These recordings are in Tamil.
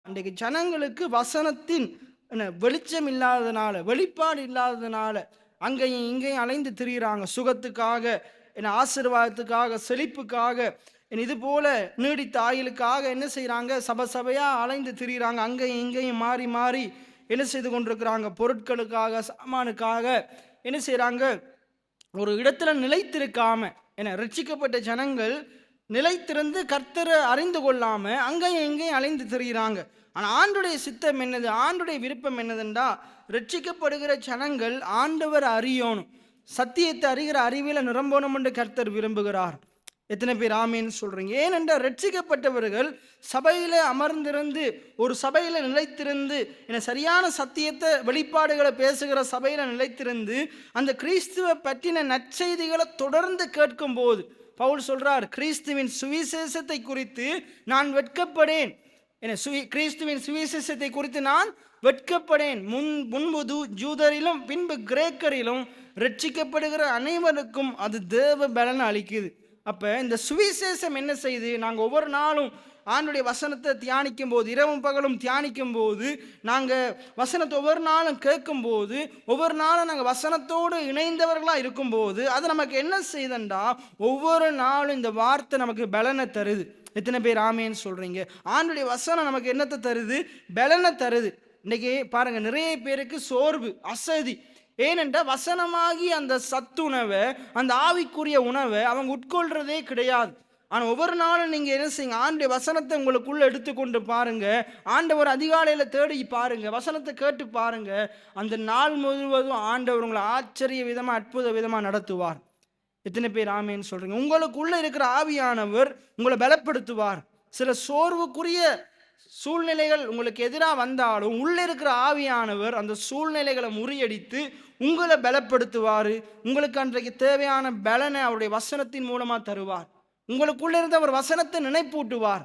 இன்றைக்கு ஜனங்களுக்கு வசனத்தின் வெளிச்சம் இல்லாததுனால, வெளிப்பாடு இல்லாததுனால அங்கேயும் இங்கேயும் அலைந்து திரிகிறாங்க. சுகத்துக்காக, ஆசீர்வாதத்துக்காக, செழிப்புக்காக, இது போல நீடித்த ஆயுளுக்காக என்ன செய்கிறாங்க? சபையா அலைந்து திரிகிறாங்க. அங்கேயும் இங்கேயும் மாறி மாறி என்ன செய்து கொண்டிருக்கிறாங்க? பொருட்களுக்காக, சாமானுக்காக என்ன செய்கிறாங்க? ஒரு இடத்துல நிலைத்திருக்காம, ரட்சிக்கப்பட்ட ஜனங்கள் நிலைத்திருந்து கர்த்தரை அறிந்து கொள்ளாம அங்கேயும் எங்கேயும் அலைந்து திரிகிறாங்க. ஆனால் ஆண்டுடைய சித்தம் என்னது? ஆண்டுடைய விருப்பம் என்னதுண்டா, ரட்சிக்கப்படுகிற ஜனங்கள் ஆண்டவர் அறியணும், சத்தியத்தை அறிகிற அறிவியல நிரம்பணும் என்று கர்த்தர் விரும்புகிறார். எத்தனை பேர் ஆமீன்னு சொல்றீங்க? ஏனென்றால் ரட்சிக்கப்பட்டவர்கள் சபையில அமர்ந்திருந்து, ஒரு சபையில நிலைத்திருந்து, சரியான சத்தியத்தை வெளிப்பாடுகளை பேசுகிற சபையில நிலைத்திருந்து அந்த கிறிஸ்துவ பற்றின நற்செய்திகளை தொடர்ந்து கேட்கும் போது பவுல் சொல்றார், கிறிஸ்துவின் சுவிசேஷத்தை குறித்து நான் வெட்கப்படேன். கிறிஸ்துவின் சுவிசேஷத்தை குறித்து நான் வெட்கப்படேன். முன்பு ஜூதரிலும் பின்பு கிரேக்கரிலும் ரட்சிக்கப்படுகிற அனைவருக்கும் அது தேவ பலன் அளிக்குது. அப்ப இந்த சுவிசேஷம் என்ன செய்து, நாங்கள் ஒவ்வொரு நாளும் ஆண்டுடைய வசனத்தை தியானிக்கும் போது, இரவும் பகலும் தியானிக்கும் போது, நாங்கள் வசனத்தை ஒவ்வொரு நாளும் கேட்கும் போது, ஒவ்வொரு நாளும் நாங்கள் வசனத்தோடு இணைந்தவர்களாக இருக்கும்போது அது நமக்கு என்ன செய்தண்டா, ஒவ்வொரு நாளும் இந்த வார்த்தை நமக்கு பலனை தருது. எத்தனை பேர் ஆமேன்னு சொல்றீங்க? ஆண்டுடைய வசனம் நமக்கு என்னத்தை தருது? பலனை தருது. இன்னைக்கு பாருங்க, நிறைய பேருக்கு சோர்வு, அசதி. ஏனென்றால் வசனமாகி அந்த சத்துணவை, அந்த ஆவிக்குரிய உணவை அவங்க உட்கொள்றதே கிடையாது. ஆனால் ஒவ்வொரு நாளும் நீங்கள் என்ன செய்யுங்க, ஆண்டுடைய வசனத்தை உங்களுக்குள்ள எடுத்துக்கொண்டு பாருங்க. ஆண்டவர் அதிகாலையில் தேடி பாருங்க, வசனத்தை கேட்டு பாருங்க. அந்த நாள் முழுவதும் ஆண்டவர் உங்களை ஆச்சரிய விதமாக, அற்புத விதமாக நடத்துவார். எத்தனை பேர் ஆமேன்னு சொல்றீங்க? உங்களுக்குள்ள இருக்கிற ஆவியானவர் உங்களை பலப்படுத்துவார். சில சோர்வுக்குரிய சூழ்நிலைகள் உங்களுக்கு எதிராக வந்தாலும் உள்ள இருக்கிற ஆவியானவர் அந்த சூழ்நிலைகளை முறியடித்து உங்களை பலப்படுத்துவார். உங்களுக்கு அன்றைக்கு தேவையான பலனை அவருடைய வசனத்தின் மூலமா தருவார். உங்களுக்குள்ள இருந்த அவர் வசனத்தை நினைப்பூட்டுவார்.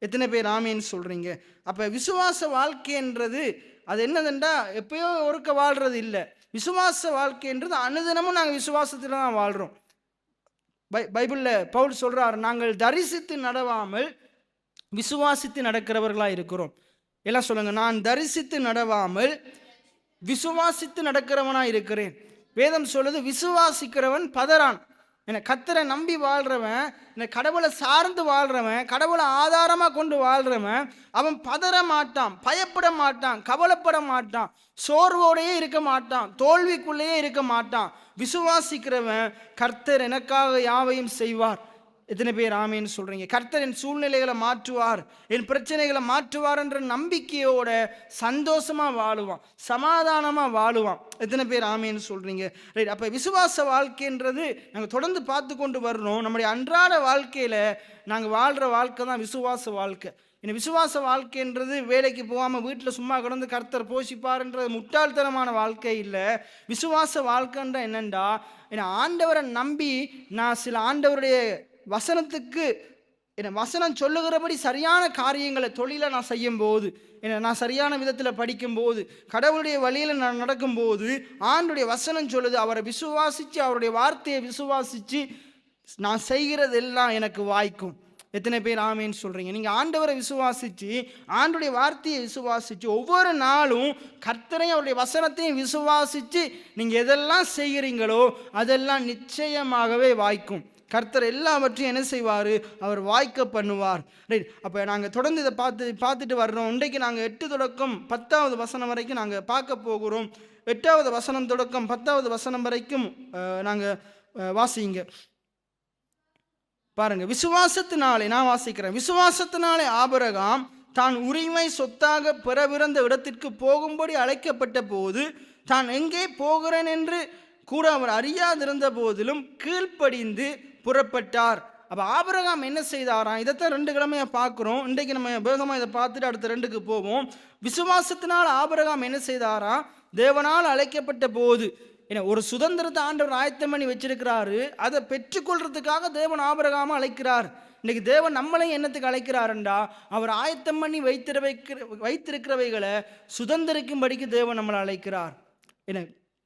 எத்தனை பேர் ஆமேன்னு சொல்றீங்க? அப்ப விசுவாச வாழ்க்கைன்றது அது என்னதுண்டா, எப்பயோ ஒருக்க வாழ்றது இல்லை. விசுவாச வாழ்க்கைன்றது அனுதினமும் நாங்கள் விசுவாசத்துல தான் வாழ்றோம். பைபிள்ல பவுல் சொல்றார், நாங்கள் தரிசித்து நடவாமல் விசுவாசித்து நடக்கிறவர்களா இருக்கிறோம். எல்லாம் சொல்லுங்க, நான் தரிசித்து நடவாமல் விசுவாசித்து நடக்கிறவனா இருக்கிறேன். வேதம் சொல்லுது, விசுவாசிக்கிறவன் பதறான். கர்த்தரை நம்பி வாழ்றவன், கடவுளை சார்ந்து வாழ்றவன், கடவுளை ஆதாரமா கொண்டு வாழ்றவன், அவன் பதற மாட்டான், பயப்பட மாட்டான், கவலைப்பட மாட்டான், சோர்வோடையே இருக்க மாட்டான், தோல்விக்குள்ளேயே இருக்க மாட்டான். விசுவாசிக்கிறவன், கர்த்தர் எனக்காக யாவையும் செய்வார். எத்தனை பேர் ஆமேன்னு சொல்றீங்க? கர்த்தர் என் சூழ்நிலைகளை மாற்றுவார், என் பிரச்சனைகளை மாற்றுவார் என்ற நம்பிக்கையோட சந்தோஷமா வாழுவான், சமாதானமா வாழுவான். எத்தனை பேர் ஆமேன்னு சொல்றீங்க? ரைட். அப்ப விசுவாச வாழ்க்கைன்றது நாங்கள் தொடர்ந்து பார்த்து கொண்டு வரணும். நம்முடைய அன்றாட வாழ்க்கையில நாங்கள் வாழ்ற வாழ்க்கை தான் விசுவாச வாழ்க்கை. விசுவாச வாழ்க்கைன்றது வேலைக்கு போகாமல் வீட்டில் சும்மா கிடந்து கர்த்தர் போஷிப்பார்ன்றது முட்டாள்தனமான வாழ்க்கை இல்லை. விசுவாச வாழ்க்கைன்ற என்னண்டா, ஆண்டவரை நம்பி நான் சில ஆண்டவருடைய வசனத்துக்கு வசனம் சொல்லுகிறபடி சரியான காரியங்களை தொழிலை நான் செய்யும் போது, நான் சரியான விதத்தில் படிக்கும்போது, கடவுளுடைய வழியில் நான் நடக்கும்போது, ஆண்டுடைய வசனம் சொல்லுது, அவரை விசுவாசித்து, அவருடைய வார்த்தையை விசுவாசித்து நான் செய்கிறது எல்லாம் எனக்கு வாய்க்கும். எத்தனை பேர் ஆமேன்னு சொல்றீங்க? நீங்க ஆண்டவரை விசுவாசிச்சு, ஆண்டுடைய வார்த்தையை விசுவாசிச்சு, ஒவ்வொரு நாளும் கர்த்தரையும் அவருடைய வசனத்தையும் விசுவாசிச்சு நீங்க எதெல்லாம் செய்கிறீங்களோ அதெல்லாம் நிச்சயமாகவே வாய்க்கும். கர்த்தர் எல்லாவற்றையும் என்ன செய்வார்? அவர் வாய்க்க பண்ணுவார். ரைட். அப்போ நாங்கள் தொடர்ந்து இதை பார்த்துட்டு வர்றோம். இன்றைக்கு நாங்கள் 8 தொடக்கம் 10வது வசனம் வரைக்கும் நாங்கள் பார்க்க போகிறோம். 8வது வசனம் தொடக்கம் 10வது வசனம் வரைக்கும் நாங்கள் வாசிங்க பாருங்க. விசுவாசத்தினாலே, நான் வாசிக்கிறேன், விசுவாசத்தினாலே ஆபிரகாம் தான் உரிமை சொத்தாக பெறவிருந்த இடத்திற்கு போகும்படி அழைக்கப்பட்ட போது தான் எங்கே போகிறேன் என்று கூட அவர் அறியாதிருந்த போதிலும் கீழ்ப்படிந்து புறப்பட்டார். அப்போ ஆபிரகாம் என்ன செய்தாராம்? இதைத்தான் 2 கிழமையா பார்க்குறோம். இன்றைக்கு நம்ம வேகமாக இதை பார்த்துட்டு அடுத்த 2க்கு போவோம். விசுவாசத்தினால் ஆபிரகாம் என்ன செய்தாராம்? தேவனால் அழைக்கப்பட்ட போது, ஒரு சுதந்திரத்தை ஆண்டவர் ஆயத்தம் பண்ணி வச்சிருக்கிறாரு, அதை பெற்றுக்கொள்றதுக்காக தேவன் ஆபிரகாமை அழைக்கிறார். இன்னைக்கு தேவன் நம்மளையும் என்னத்துக்கு அழைக்கிறாருண்டா, அவர் ஆயத்தம் பண்ணி வைத்திருக்கிறவைகளை சுதந்திரிக்கும்படிக்கு தேவன் நம்மளை அழைக்கிறார்.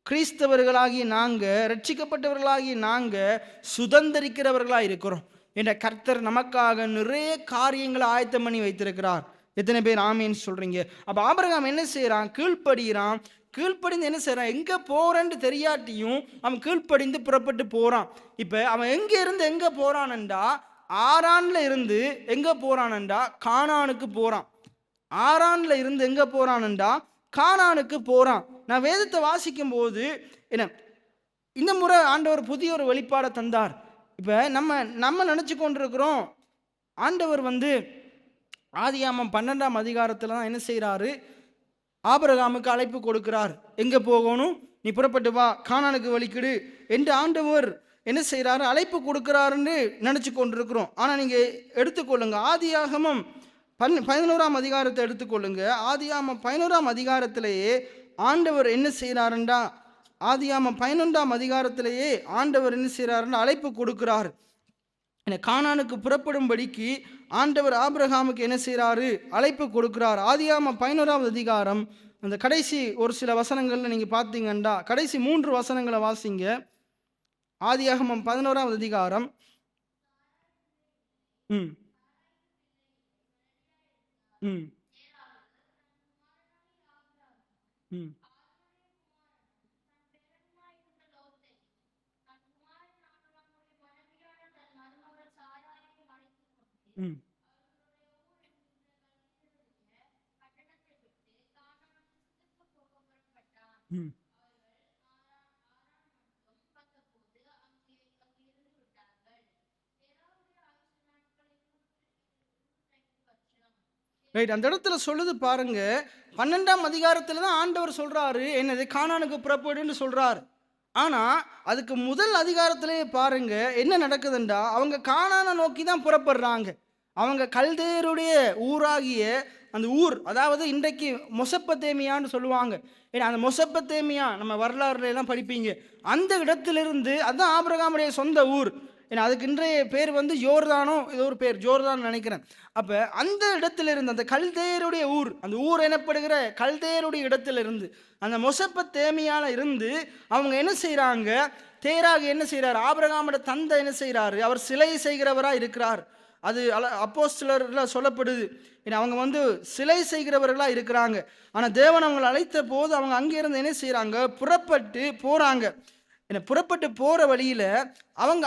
கிறிஸ்தவர்களாகி நாங்கள், ரட்சிக்கப்பட்டவர்களாகி நாங்கள் சுதந்திரிக்கிறவர்களாக இருக்கிறோம். என்ற கர்த்தர் நமக்காக நிறைய காரியங்களை ஆயத்தம் பண்ணி வைத்திருக்கிறார். எத்தனை பேர் ஆமீன்னு சொல்றீங்க? அப்ப ஆபிரகாம் என்ன செய்யறான்? கீழ்ப்படுகிறான். கீழ்ப்படிந்து என்ன செய்யறான்? எங்க போறேன்னு தெரியாட்டியும் அவன் கீழ்ப்படிந்து புறப்பட்டு போறான். இப்ப அவன் எங்க இருந்து எங்க போறான்டா, ஆரான்ல இருந்து எங்க போறான்டா, கானானுக்கு போறான். ஆரான்ல இருந்து எங்க போறான்டா, கானானுக்கு போறான். நான் வேதத்தை வாசிக்கும் போது என்ன, இந்த முறை ஆண்டவர் புதிய ஒரு வெளிப்பாடை தந்தார். இப்ப நம்ம நம்ம நினைச்சு கொண்டிருக்கிறோம், ஆண்டவர் ஆதியாமம் 12ஆம் அதிகாரத்தில் தான் என்ன செய்கிறாரு? ஆபிரகாமுக்கு அழைப்பு கொடுக்கிறார். எங்கே போகணும்? நீ புறப்பட்டு வா, கானானுக்கு வழிக்கிடு என்று ஆண்டவர் என்ன செய்கிறாரு? அழைப்பு கொடுக்கிறாருன்னு நினச்சி கொண்டிருக்கிறோம். ஆனால் நீங்கள் எடுத்துக்கொள்ளுங்க, ஆதியாகமம் 11ஆம் அதிகாரத்தை எடுத்துக்கொள்ளுங்க. ஆதியாமம் 11ஆம் அதிகாரத்திலேயே ஆண்டவர் என்ன செய்கிறாருண்டா, ஆதியாமம் 11ஆம் அதிகாரத்திலேயே ஆண்டவர் என்ன செய்கிறாருன்னா அழைப்பு கொடுக்கிறார். கானானுக்கு புறப்படும்படிக்கு ஆண்டவர் ஆபிரகாமுக்கு என்ன செய்கிறாரு? அழைப்பு கொடுக்கிறார். ஆதியாகமம் 11ஆவது அதிகாரம் அந்த கடைசி ஒரு சில வசனங்கள்ல நீங்க பார்த்தீங்கன்னா, கடைசி 3 வசனங்களை வாசிங்க. ஆதியாகமம் 11ஆவது அதிகாரம். ம் ம் ம் ம் ம் ரைட். அந்த இடத்துல சொல்லுது பாருங்க, 12ஆம் அதிகாரத்துல தான் ஆண்டவர் சொல்றாரு என்னது, கானானுக்கு புறப்படுன்னு சொல்றாரு. ஆனா அதுக்கு முதல் அதிகாரத்திலேயே பாருங்க என்ன நடக்குதுண்டா, அவங்க கானானை நோக்கி தான் புறப்படுறாங்க. அவங்க கல்தேருடைய ஊராகிய அந்த ஊர், அதாவது இன்றைக்கு மொசப்பத்தேமியான்னு சொல்லுவாங்க. ஏன்னா அந்த மொசப்பத்தேமியா நம்ம வரலாறுல எல்லாம் படிப்பீங்க. அந்த இடத்திலிருந்து அதுதான் ஆபிரகாமுடைய சொந்த ஊர். ஏன்னா அதுக்கு இன்றைய பேர் யோர்தானோ ஏதோ ஒரு பேர், ஜோர்தான் நினைக்கிறேன். அப்ப அந்த இடத்திலிருந்து, அந்த கல்தேருடைய ஊர், அந்த ஊர் எனப்படுகிற கல்தேருடைய இடத்திலிருந்து, அந்த மொசப்பத்தேமியால இருந்து அவங்க என்ன செய்யறாங்க? தேராக என்ன செய்யறாரு? ஆபிரகாமோட தந்தை என்ன செய்யறாரு? அவர் சிலை செய்கிறவரா இருக்கிறார். அது அப்போஸ்தலர்ல சொல்லப்படுது. அவங்க சிலை செய்கிறவர்களா இருக்கிறாங்க. ஆனா தேவன் அவங்களை அழைத்த போது அவங்க அங்கிருந்து என்ன செய்யறாங்க? புறப்பட்டு போறாங்க. புறப்பட்டு போற வழியில அவங்க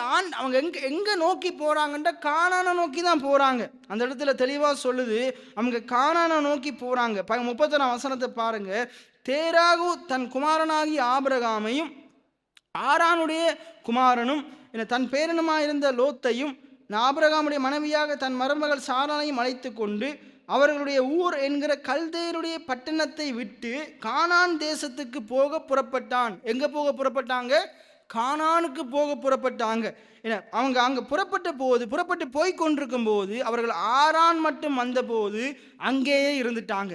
எங்க எங்க நோக்கி போறாங்கன்ற கானானை நோக்கி தான் போறாங்க. அந்த இடத்துல தெளிவா சொல்லுது, அவங்க கானானை நோக்கி போறாங்க. 31ஆம் வசனத்தை பாருங்க. தேராகு தன் குமாரனாகி ஆபிரகாமையும் ஆரானுடைய குமாரனும் தன் பேரனுமாயிருந்த லோத்தையும் ஆபிரகாமுடைய மனைவியாக தன் மருமகள் சாரானையும் அழைத்து கொண்டு அவர்களுடைய ஊர் என்கிற கல்தேருடைய பட்டணத்தை விட்டு கானான் தேசத்துக்கு போக புறப்பட்டான். எங்க போக புறப்பட்டாங்க? கானானுக்கு போக புறப்பட்டாங்க. அவங்க அங்க புறப்பட்டு போய் கொண்டிருக்கும் போது அவர்கள் ஆரான் மட்டும் வந்த போது அங்கேயே இருந்துட்டாங்க.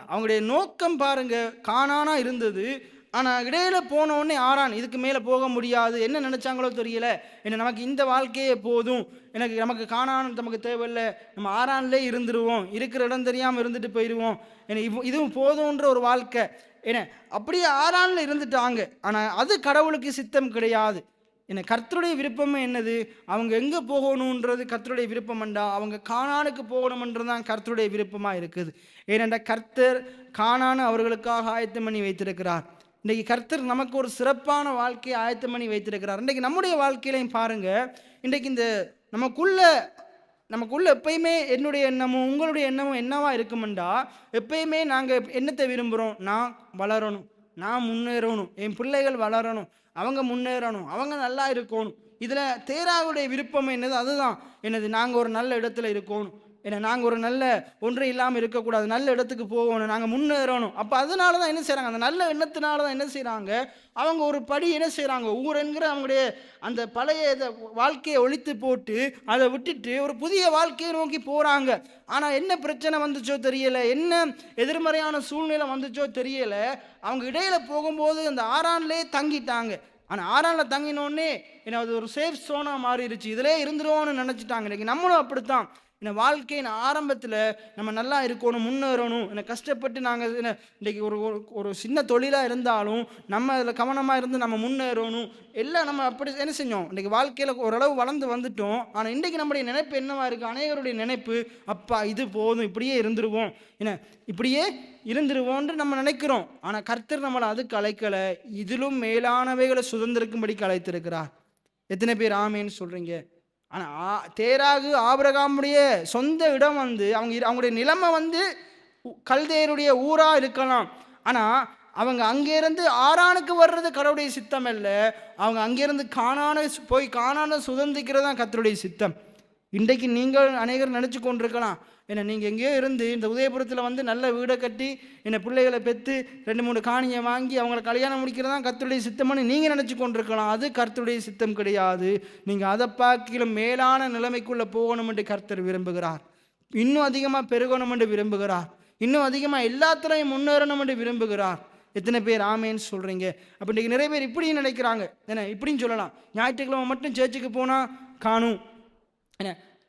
அவங்களுடைய நோக்கம் பாருங்க, கானானா இருந்தது. ஆனால் இடையில போனோடனே ஆரான், இதுக்கு மேலே போக முடியாது. என்ன நினைச்சாங்களோ தெரியல. நமக்கு இந்த வாழ்க்கையே போதும், நமக்கு கானான் நமக்கு தேவையில்லை, நம்ம ஆரான்லே இருந்துருவோம், இருக்கிற இடம் தெரியாமல் இருந்துட்டு போயிடுவோம், இதுவும் போதும்ன்ற ஒரு வாழ்க்கை. அப்படியே ஆரான்ல இருந்துட்டாங்க. ஆனால் அது கடவுளுக்கு சித்தம் கிடையாது. கர்த்தருடைய விருப்பமே என்னது? அவங்க எங்கே போகணுன்றது கர்த்தருடைய விருப்பம்ண்டா, அவங்க கானானுக்கு போகணும்ன்றதான் கர்த்தருடைய விருப்பமாக இருக்குது. ஏனென்றா கர்த்தர் கானானை அவர்களுக்காக ஆயத்தம் பண்ணி வைத்திருக்கிறார். இன்றைக்கு கர்த்தர் நமக்கு ஒரு சிறப்பான வாழ்க்கையை ஆயத்தம் பண்ணி வைத்திருக்கிறார். இன்றைக்கு நம்முடைய வாழ்க்கையிலையும் பாருங்க, இன்றைக்கு இந்த நமக்குள்ள எப்பயுமே என்னுடைய எண்ணமும் உங்களுடைய எண்ணமும் என்னவா இருக்குமெண்டா, எப்பயுமே நாங்கள் என்னத்தை விரும்புகிறோம்? நான் வளரணும், நான் முன்னேறணும், என் பிள்ளைகள் வளரணும், அவங்க முன்னேறணும், அவங்க நல்லா இருக்கணும். இதில் தேராவுடைய விருப்பம் என்னது? அதுதான் என்னது, நாங்கள் ஒரு நல்ல இடத்துல இருக்கணும், நாங்கள் ஒரு நல்ல ஒன்றை இல்லாமல் இருக்கக்கூடாது, நல்ல இடத்துக்கு போகணும், நாங்கள் முன்னேறணும். அப்போ அதனால தான் என்ன செய்கிறாங்க? அந்த நல்ல எண்ணத்தினால தான் என்ன செய்கிறாங்க? அவங்க ஒரு படி என்ன செய்கிறாங்க? ஊர் என்கிற அவங்களுடைய அந்த பழைய வாழ்க்கையை ஒழித்து போட்டு அதை விட்டுட்டு ஒரு புதிய வாழ்க்கையை நோக்கி போகிறாங்க. ஆனால் என்ன பிரச்சனை வந்துச்சோ தெரியலை, என்ன எதிர்மறையான சூழ்நிலை வந்துச்சோ தெரியலை. அவங்க இடையில போகும்போது அந்த ஆரான்லேயே தங்கிட்டாங்க. ஆனால் ஆரானில் தங்கினோடனே அது ஒரு சேஃப் சோனாக மாறிடுச்சு. இதிலே இருந்துருவோன்னு நினச்சிட்டாங்க. இன்றைக்கி நம்மளும் அப்படித்தான். இந்த வாழ்க்கையின் ஆரம்பத்தில் நம்ம நல்லா இருக்கணும், முன்னேறணும். கஷ்டப்பட்டு நாங்கள் இன்றைக்கி ஒரு ஒரு சின்ன தொழிலாக இருந்தாலும் நம்ம அதில் கவனமாக இருந்து நம்ம முன்னேறணும். எல்லாம் நம்ம அப்படி என்ன செஞ்சோம், இன்றைக்கி வாழ்க்கையில் ஓரளவு வளர்ந்து வந்துட்டோம். ஆனால் இன்றைக்கி நம்முடைய நினைப்பு என்னவா இருக்குது? அனைவருடைய நினைப்பு, அப்பா இது போதும், இப்படியே இருந்துருவோம், இப்படியே இருந்துருவோன்று நம்ம நினைக்கிறோம். ஆனால் கர்த்தர் நம்மளை அதுக்கு அழைக்கலை, இதிலும் மேலானவைகளை சுதந்திரிக்கும்படிக்கு அழைத்திருக்கிறார். எத்தனை பேர் ஆமேன்னு சொல்கிறீங்க? ஆனால் தேராகு ஆபிரகாமுடைய சொந்த இடம் அவங்களுடைய நிலைமை கல்தேயருடைய ஊராக இருக்கலாம். ஆனால் அவங்க அங்கேருந்து ஆரானுக்கு வர்றது கடவுளுடைய சித்தம் இல்லை. அவங்க அங்கேருந்து கானான சுதந்திரிக்கிறது தான் கர்த்தருடைய சித்தம். இன்றைக்கு நீங்கள் அநேகர் நினச்சி கொண்டிருக்கலாம், நீங்கள் எங்கேயோ இருந்து இந்த உதயபுரத்தில் நல்ல வீடை கட்டி பிள்ளைகளை பெற்று 2-3 காணியை வாங்கி அவங்களை கல்யாணம் முடிக்கிறது தான் கர்த்தருடைய சித்தம்னு நீங்கள் நினச்சி கொண்டிருக்கலாம். அது கர்த்தருடைய சித்தம் கிடையாது. நீங்கள் அதை பார்க்கிலும் மேலான நிலைமைக்குள்ளே போகணும் என்று கர்த்தர் விரும்புகிறார். இன்னும் அதிகமாக பெருகணும் என்று விரும்புகிறார். இன்னும் அதிகமாக எல்லாத்துலையும் முன்னேறணும் என்று விரும்புகிறார். எத்தனை பேர் ஆமேன்னு சொல்கிறீங்க? அப்போ இன்றைக்கி நிறைய பேர் இப்படியும் நினைக்கிறாங்க. இப்படின்னு சொல்லலாம், ஞாயிற்றுக்கிழமை மட்டும் சேர்ச்சுக்கு போனால் காணும்,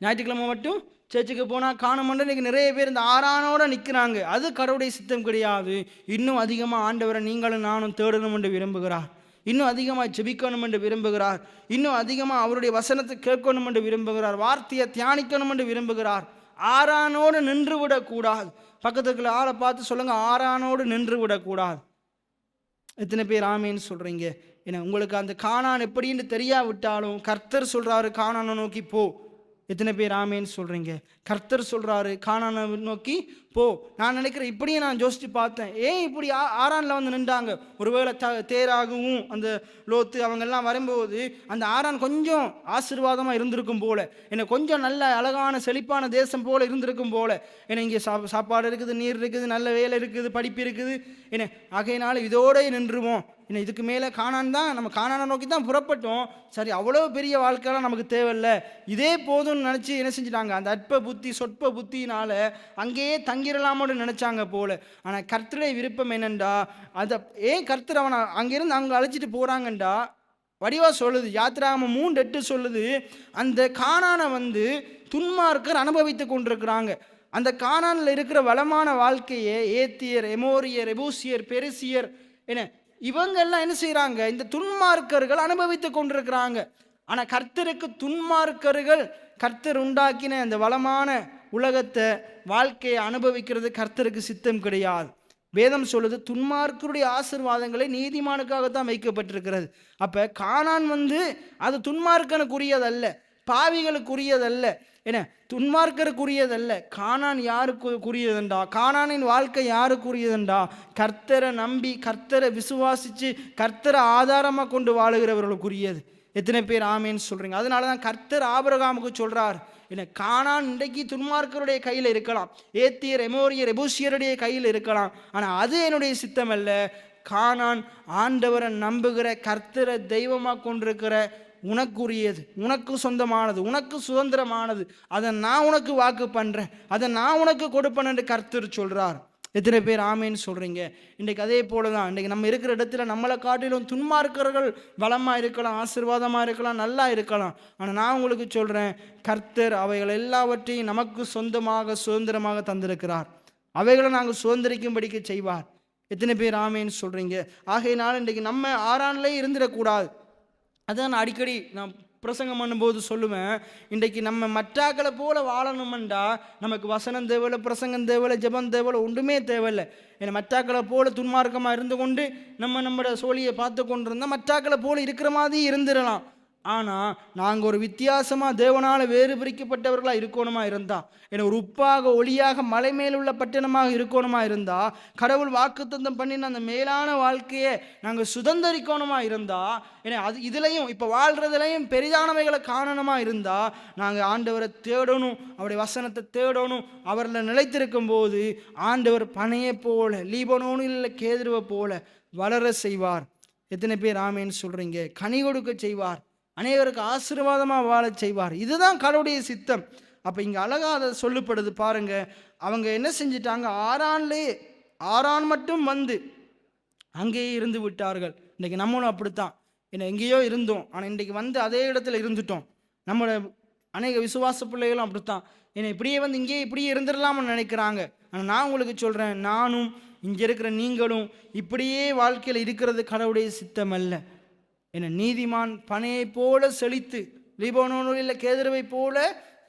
ஞாயிற்றுக்கிழமை மட்டும் சேர்ச்சுக்கு போனால் காணுமென்று இன்றைக்கி நிறைய பேர் இந்த ஆரானோடு நிற்கிறாங்க. அது கடவுளுடைய சித்தம் கிடையாது. இன்னும் அதிகமாக ஆண்டவரை நீங்களும் நானும் தேடணும் என்று விரும்புகிறார். இன்னும் அதிகமாக ஜெபிக்கணும் என்று விரும்புகிறார். இன்னும் அதிகமாக அவருடைய வசனத்தை கேட்கணும் என்று விரும்புகிறார். வார்த்தையை தியானிக்கணும் என்று விரும்புகிறார். ஆரானோடு நின்று விடக்கூடாது. பக்கத்துக்குள்ள ஆளை பார்த்து சொல்லுங்க, ஆரானோடு நின்று விடக்கூடாது. எத்தனை பேர் ஆமேன்னு சொல்கிறீங்க? உங்களுக்கு அந்த கானான் எப்படின்னு தெரியாவிட்டாலும் கர்த்தர் சொல்கிறாரு கானானை நோக்கி போ. எத்தனை பேர் ஆமேன்னு சொல்கிறீங்க? கர்த்தர் சொல்கிறாரு கானானை நோக்கி போ. நான் நினைக்கிறேன், இப்படியே நான் யோசித்து பார்த்தேன், ஏன் இப்படி ஆரானில் நின்றாங்க? ஒருவேளை தேராகவும் அந்த லோத்து அவங்கெல்லாம் வரும்போது அந்த ஆரான் கொஞ்சம் ஆசீர்வாதமாக இருந்திருக்கும் போல, கொஞ்சம் நல்ல அழகான செழிப்பான தேசம் போல் இருந்திருக்கும் போல. இங்கே சாப்பாடு இருக்குது, நீர் இருக்குது, நல்ல வேலை இருக்குது, படிப்பு இருக்குது. ஆகையினால இதோட நின்றுவோம். இதுக்கு மேலே கானான் தான், நம்ம கானானை நோக்கி தான் புறப்பட்டோம். சரி, அவ்வளோ பெரிய வாழ்க்கையெல்லாம் நமக்கு தேவையில்லை, இதே போதும்னு நினச்சி என்ன செஞ்சிட்டாங்க, அந்த அற்ப புத்தி சொற்ப புத்தினால அங்கேயே தங்கிடலாமோடு நினச்சாங்க போல. ஆனால் கர்த்தருடைய விருப்பம் என்னண்டா, அதை ஏன் கர்த்தர் அவனை அங்கேருந்து அங்கே அழைச்சிட்டு போகிறாங்கண்டா வடிவா சொல்லுது. யாத்திராகமம் 3:8 சொல்லுது, அந்த கானானை துன்மார்க்கர் அனுபவித்து கொண்டிருக்கிறாங்க. அந்த கானானில் இருக்கிற வளமான வாழ்க்கையை ஏத்தியர், எமோரியர், எபூசியர், பெரிசியர் இவங்கெல்லாம் என்ன செய்கிறாங்க, இந்த துன்மார்க்கர்கள் அனுபவித்து கொண்டிருக்கிறாங்க. ஆனால் கர்த்தருக்கு துன்மார்க்கர்கள், கர்த்தர் உண்டாக்கின அந்த வளமான உலகத்தை வாழ்க்கையை அனுபவிக்கிறது கர்த்தருக்கு சித்தம் கிடையாது. வேதம் சொல்லுது, துன்மார்க்கருடைய ஆசீர்வாதங்களை நீதிமானுக்காகத்தான் வைக்கப்பட்டிருக்கிறது. அப்போ கானான் அது துன்மார்க்கனுக்குரியதல்ல, பாவிகளுக்குரியதல்ல, துன்மார்க்கருக்குரியதல்ல. கானான் யாருக்குரியதுண்டா? கானானின் வாழ்க்கை யாருக்குரியதுண்டா? கர்த்தரை நம்பி கர்த்தரை விசுவாசித்து கர்த்தரை ஆதாரமாக கொண்டு வாழுகிறவர்களுக்குரியது. எத்தனை பேர் ஆமேன்னு சொல்கிறீங்க? அதனால தான் கர்த்தர் ஆபிரகாமுக்கு சொல்கிறார், கானான் இன்றைக்கு துன்மார்க்கருடைய கையில் இருக்கலாம், ஏத்தியர், எமோரியர், எபூசியருடைய கையில் இருக்கலாம், ஆனால் அது என்னுடைய சித்தம் அல்ல. கானான் ஆண்டவரை நம்புகிற கர்த்தரை தெய்வமாக கொண்டிருக்கிற உனக்குரியது, உனக்கு சொந்தமானது, உனக்கு சுதந்திரமானது. அதை நான் உனக்கு வாக்கு பண்ணுறேன், அதை நான் உனக்கு கொடுப்பேன் என்று கர்த்தர் சொல்கிறார். எத்தனை பேர் ஆமேன்னு சொல்கிறீங்க? இன்றைக்கு அதே போல தான், இன்றைக்கி நம்ம இருக்கிற இடத்துல நம்மளை காட்டிலும் துன்மார்க்கர்கள் வளமாக இருக்கலாம், ஆசீர்வாதமாக இருக்கலாம், நல்லா இருக்கலாம். ஆனால் நான் உங்களுக்கு சொல்கிறேன், கர்த்தர் அவைகள் எல்லாவற்றையும் நமக்கு சொந்தமாக சுதந்திரமாக தந்திருக்கிறார். அவைகளை நாங்கள் சுதந்திரிக்கும்படிக்க செய்வார். எத்தனை பேர் ஆமேன்னு சொல்கிறீங்க? ஆகையினால இன்றைக்கி நம்ம ஆறான்லேயே இருந்துடக்கூடாது. அதான் நான் அடிக்கடி பிரசங்கம் பண்ணும்போது சொல்லுவேன், இன்றைக்கு நம்ம மற்றாக்களை போல வாழணுமெண்டா நமக்கு வசனம் தேவையில்லை, பிரசங்கம் தேவையில்லை, ஜெபம் தேவையில்லை, ஒன்றுமே தேவையில்லை. ஏன்னா மற்றாக்களை போல துன்மார்க்கமாக இருந்து கொண்டு நம்மளோட சோழியை பார்த்து கொண்டு இருந்தால் மற்றாக்களை போல இருக்கிற மாதிரி இருந்துடலாம். ஆனால் நாங்கள் ஒரு வித்தியாசமாக தேவனால் வேறு பிரிக்கப்பட்டவர்களாக இருக்கணுமா இருந்தால், ஏன்னா ஒரு உப்பாக ஒளியாக மலை மேலுள்ள பட்டணமாக இருக்கணுமா இருந்தால், கடவுள் வாக்குத்தத்தம் பண்ணின அந்த மேலான வாழ்க்கையை நாங்கள் சுதந்திரிக்கணுமா இருந்தால், ஏன்னா அது இதுலையும் இப்போ வாழ்கிறதுலையும் பெரிதானவைகளை காணணுமா இருந்தால், நாங்கள் ஆண்டவரை தேடணும், அவருடைய வசனத்தை தேடணும். அவரில் நிலைத்திருக்கும் போது ஆண்டவர் பனையை போல, லீபனோனில் கேதுருவை போல வளர செய்வார். எத்தனை பேர் ஆமேன்னு சொல்கிறீங்க? கனி கொடுக்க செய்வார், அநேகருக்கு ஆசீர்வாதமாக வாழ செய்வார். இதுதான் கடவுளுடைய சித்தம். அப்போ இங்கே அழகாக அதை சொல்லப்படுது பாருங்க. அவங்க என்ன செஞ்சிட்டாங்க, ஆரான் மட்டும் அங்கேயே இருந்து விட்டார்கள். இன்றைக்கி நம்மளும் அப்படித்தான், எங்கேயோ இருந்தோம், ஆனால் இன்றைக்கி அதே இடத்துல இருந்துட்டோம். நம்மளோட அநேக விசுவாச பிள்ளைகளும் அப்படித்தான். என்னை இப்படியே வந்து இங்கேயே இப்படியே இருந்துடலாம்னு நினைக்கிறாங்க. ஆனால் நான் உங்களுக்கு சொல்கிறேன், நானும் இங்கே இருக்கிற நீங்களும் இப்படியே வாழ்க்கையில் இருக்கிறது கடவுளுடைய சித்தம் அல்ல. என நீதிமான் பனையை போல செழித்து லீபனோனில் கேதுருவை போல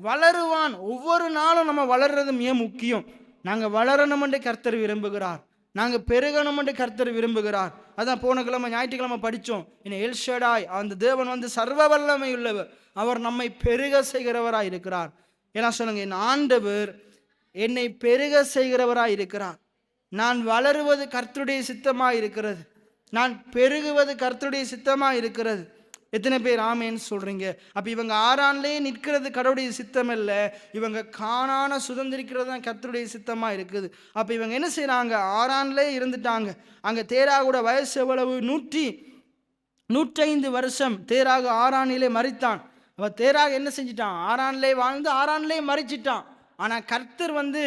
வளருவான். ஒவ்வொரு நாளும் நம்ம வளர்றது மிக முக்கியம். நாங்கள் வளரணும் என்று கர்த்தர் விரும்புகிறார். நாங்கள் பெருகணும் என்று கர்த்தர் விரும்புகிறார். அதான் போன கிழமை ஞாயிற்றுக்கிழமை படித்தோம். என்ன எல்ஷடாய், அந்த தேவன் வந்து சர்வ வல்லமை உள்ளவர். அவர் நம்மை பெருக செய்கிறவராய் இருக்கிறார். ஏன்னா சொல்லுங்க, என் ஆண்டவர் என்னை பெருக செய்கிறவராய் இருக்கிறார். நான் வளருவது கர்த்தருடைய சித்தமாக இருக்கிறது. நான் பெருகுவது கர்த்தருடைய சித்தமாக இருக்கிறது. எத்தனை பேர் ஆமேன்னு சொல்றீங்க? அப்போ இவங்க ஆறான்லேயே நிற்கிறது கடவுளுடைய சித்தம் இல்லை, இவங்க காணான சுதந்திரிக்கிறது தான் கர்த்தருடைய சித்தமாக இருக்குது. அப்போ இவங்க என்ன செய்கிறாங்க? ஆறான்லேயே இருந்துட்டாங்க. அங்கே தேராகோட வயசு எவ்வளவு? 105 வருஷம். தேராக ஆறானிலே மரித்தான். அவ தேராக என்ன செஞ்சிட்டான்? ஆறான்லே வாழ்ந்து ஆறான்லே மறிச்சிட்டான். ஆனால் கர்த்தர் வந்து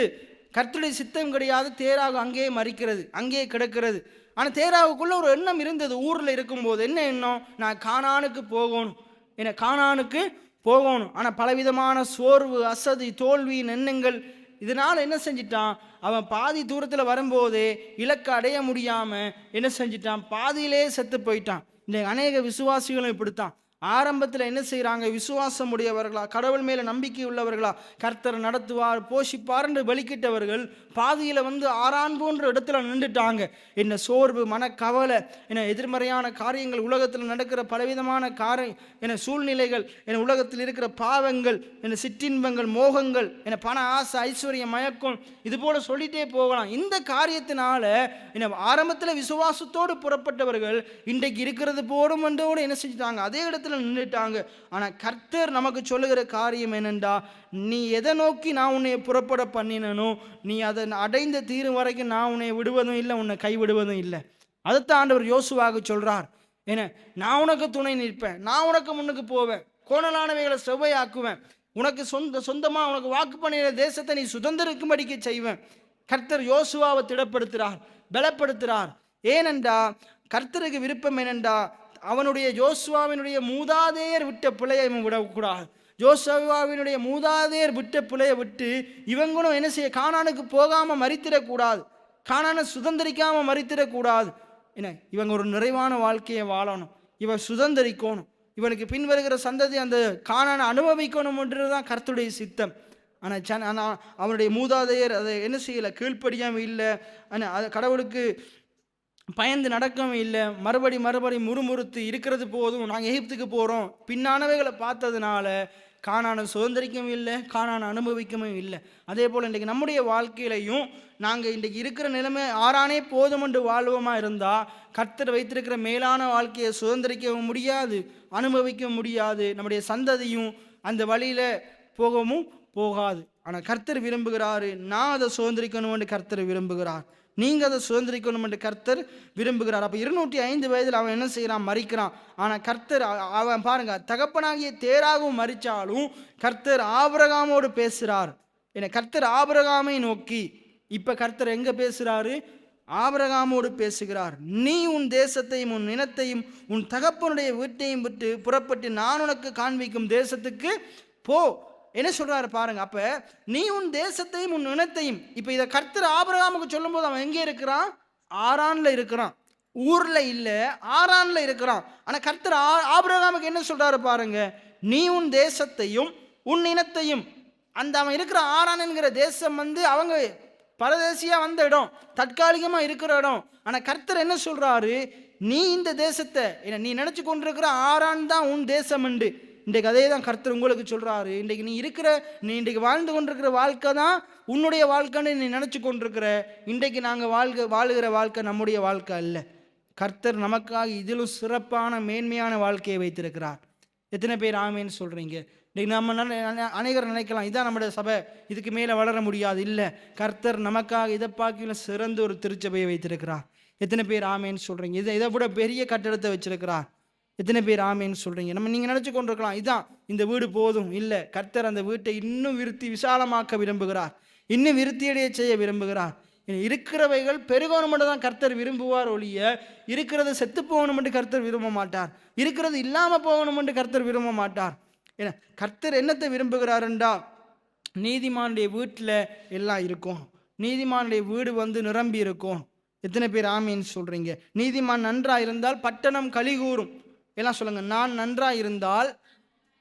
கர்த்தருடைய சித்தம் கிடையாது. தேராக அங்கேயே மறிக்கிறது, அங்கேயே கிடக்கிறது. ஆனால் தேராவுக்குள்ள ஒரு எண்ணம் இருந்தது. ஊரில் இருக்கும்போது என்ன எண்ணம்? நான் கானானுக்கு போகணும், என்ன கானானுக்கு போகணும். ஆனால் பலவிதமான சோர்வு, அசதி, தோல்வியின் எண்ணங்கள், இதனால் என்ன செஞ்சிட்டான்? அவன் பாதி தூரத்தில் வரும்போதே இலக்கை அடைய முடியாமல் என்ன செஞ்சிட்டான்? பாதியிலே செத்து போயிட்டான். இந்த அநேக விசுவாசிகளும் இப்படித்தான். ஆரம்பத்தில் என்ன செய்கிறாங்க? விசுவாசம் உடையவர்களா, கடவுள் மேலே நம்பிக்கை உள்ளவர்களா, கர்த்தர் நடத்துவார் போஷிப்பார் என்று வெளிக்கிட்டவர்கள் பாதியில் வந்து ஆறான் போன்ற இடத்துல நின்றுட்டாங்க. என்ன சோர்வு, மனக்கவலை, என்ன எதிர்மறையான காரியங்கள், உலகத்தில் நடக்கிற பலவிதமான என்ன சூழ்நிலைகள், என்ன உலகத்தில் இருக்கிற பாவங்கள், என்ன சிற்றின்பங்கள், மோகங்கள், என்ன பண ஆசை, ஐஸ்வர்யம், மயக்கம், இது போல சொல்லிட்டே போகலாம். இந்த காரியத்தினால என்ன ஆரம்பத்தில் விசுவாசத்தோடு புறப்பட்டவர்கள் இன்றைக்கு இருக்கிறது போடும் என்றோடு என்ன செஞ்சுட்டாங்க? அதே இடத்துல நின்றுட்டாங்க. ஆனால் கர்த்தர் நமக்கு சொல்லுகிற காரியம் என்னென்றா, நீ எதை நோக்கி நான் உன்னை புறப்பட பண்ணினனோ நீ அதை அடைந்த தீரும் வரைக்கும் நான் உன்னை விடுவதும் இல்லை, உன்னை கைவிடுவதும் இல்லை. அதைத்தான் ஆண்டவர் யோசுவாவுக்கு சொல்றார். என்ன, நான் உனக்கு துணை நிற்பேன், நான் உனக்கு முன்னுக்கு போவேன், கோணலானவைகளை செவ்வையாக்குவேன், உனக்கு சொந்தமா உனக்கு வாக்கு பண்ணின தேசத்தை நீ சுதந்திரிக்கும்படிக்க செய்வேன். கர்த்தர் யோசுவாவை திடப்படுத்துறார், பலப்படுத்துறார். ஏனென்றா கர்த்தருக்கு விருப்பம் என்னென்றா, அவனுடைய யோசுவாவினுடைய மூதாதையர் விட்ட பிழையை விடக்கூடாது. யோசுவாவினுடைய மூதாதையர் விட்ட பிழையை விட்டு இவங்களும் என்ன செய்ய? கானானுக்கு போகாமல் மரித்திடக்கூடாது, கானானை சுதந்திரிக்காமல் மரித்திடக்கூடாது. என்ன, இவங்க ஒரு நிறைவான வாழ்க்கையை வாழணும், இவன் சுதந்திரிக்கணும், இவனுக்கு பின்வருகிற சந்ததி அந்த கானானை அனுபவிக்கணும் என்றுதான் கர்த்தருடைய சித்தம். ஆனால் அவனுடைய மூதாதையர் அதை என்ன செய்யலை? கீழ்ப்படியாமல் இல்லை, கடவுளுக்கு பயந்து நடக்கவும் இல்லை, மறுபடி முறுமுறுத்து இருக்கிறது போதும், நாங்கள் எகிப்துக்கு போகிறோம், பின்னானவைகளை பார்த்ததுனால கானானை சுதந்திரிக்கவும் இல்லை, கானானை அனுபவிக்கவும் இல்லை. அதே போல் இன்றைக்கு நம்முடைய வாழ்க்கையிலையும் நாங்கள் இன்றைக்கு இருக்கிற நிலைமை ஆறானே போதும் என்று வாழ்வோமா இருந்தால் கர்த்தர் வைத்திருக்கிற மேலான வாழ்க்கையை சுதந்திரிக்கவும் முடியாது, அனுபவிக்கவும் முடியாது. நம்முடைய சந்ததியும் அந்த வழியில் போகவும் போகாது. ஆனால் கர்த்தர் விரும்புகிறாரு, நான் அதை சுதந்திரிக்கணும் என்று கர்த்தர் விரும்புகிறார், நீங்கள் அதை சுதந்திரிக்கணும் என்று கர்த்தர் விரும்புகிறார். அப்போ 205 வயதில் அவன் என்ன செய்கிறான்? மறிக்கிறான். ஆனால் கர்த்தர் அவன் பாருங்க, தகப்பனாகிய தேராகவும் மறிச்சாலும் கர்த்தர் ஆபிரகாமோடு பேசுகிறார். ஏன்னா கர்த்தர் ஆபிரகாமை நோக்கி, இப்போ கர்த்தர் எங்கே பேசுகிறாரு? ஆபிரகாமோடு பேசுகிறார். நீ உன் தேசத்தையும் உன் இனத்தையும் உன் தகப்பனுடைய வீட்டையும் விட்டு புறப்பட்டு நான் உனக்கு காண்பிக்கும் தேசத்துக்கு போ. என்ன சொல்றாரு பாருங்க. அப்ப நீ உன் தேசத்தையும் உன் இனத்தையும், இப்ப இதை கர்த்தர் ஆபிரகாமுக்கு சொல்லும் போது அவன் எங்கே இருக்கிறான்? ஆரான்ல இருக்கிறான், ஊர்ல இல்ல, ஆரான்ல இருக்கிறான். ஆனா கர்த்தர் ஆபிரகாமுக்கு என்ன சொல்றாரு பாருங்க, நீ உன் தேசத்தையும் உன் இனத்தையும். அந்த அவன் இருக்கிற ஆரான் என்கிற தேசம் வந்து அவங்க பரதேசியா வந்த இடம், தற்காலிகமா இருக்கிற இடம். ஆனா கர்த்தர் என்ன சொல்றாரு? நீ இந்த தேசத்தை, நீ நினைச்சு கொண்டிருக்கிற ஆரான் தான் உன் தேசம் உண்டு. இன்றைக்கு அதே தான் கர்த்தர் உங்களுக்கு சொல்கிறாரு. இன்றைக்கு நீ இன்றைக்கு வாழ்ந்து கொண்டிருக்கிற வாழ்க்கை தான் உன்னுடைய வாழ்க்கைன்னு நீ நினச்சி கொண்டிருக்கிற. இன்றைக்கு நாங்கள் வாழுகிற வாழ்க்கை நம்முடைய வாழ்க்கை அல்ல. கர்த்தர் நமக்காக இதிலும் சிறப்பான மேன்மையான வாழ்க்கையை வைத்திருக்கிறார். எத்தனை பேர் ஆமேன்னு சொல்கிறீங்க? இன்றைக்கு நம்ம அனைவரும் நினைக்கலாம், இதான் நம்முடைய சபை, இதுக்கு மேலே வளர முடியாது. இல்லை, கர்த்தர் நமக்காக இதை பார்க்கல சிறந்த ஒரு திருச்சபையை வைத்திருக்கிறார். எத்தனை பேர் ஆமேன்னு சொல்கிறீங்க? இதை விட பெரிய கட்டடத்தை வச்சிருக்கிறார். எத்தனை பேர் ஆமேன்னு சொல்கிறீங்க? நீங்கள் நினச்சி கொண்டிருக்கலாம், இதான் இந்த வீடு போதும். இல்லை, கர்த்தர் அந்த வீட்டை இன்னும் விசாலமாக்க விரும்புகிறார், இன்னும் விருத்தியடைய செய்ய விரும்புகிறார். இருக்கிறவைகள் பெருகணும் மட்டும் தான் கர்த்தர் விரும்புவார் ஒழிய இருக்கிறது செத்து போகணும் என்று கர்த்தர் விரும்ப மாட்டார், இருக்கிறது இல்லாமல் போகணும் என்று கர்த்தர் விரும்ப மாட்டார். ஏன்னா கர்த்தர் என்னத்தை விரும்புகிறாருண்டா, நீதிமானுடைய வீட்டில் எல்லாம் இருக்கும், நீதிமானுடைய வீடு வந்து நிரம்பி இருக்கும். எத்தனை பேர் ஆமீன்னு சொல்றீங்க? நீதிமான் நன்றா இருந்தால் பட்டணம் கலிகூரும். எல்லாம் சொல்லுங்க, நான் நன்றா இருந்தால்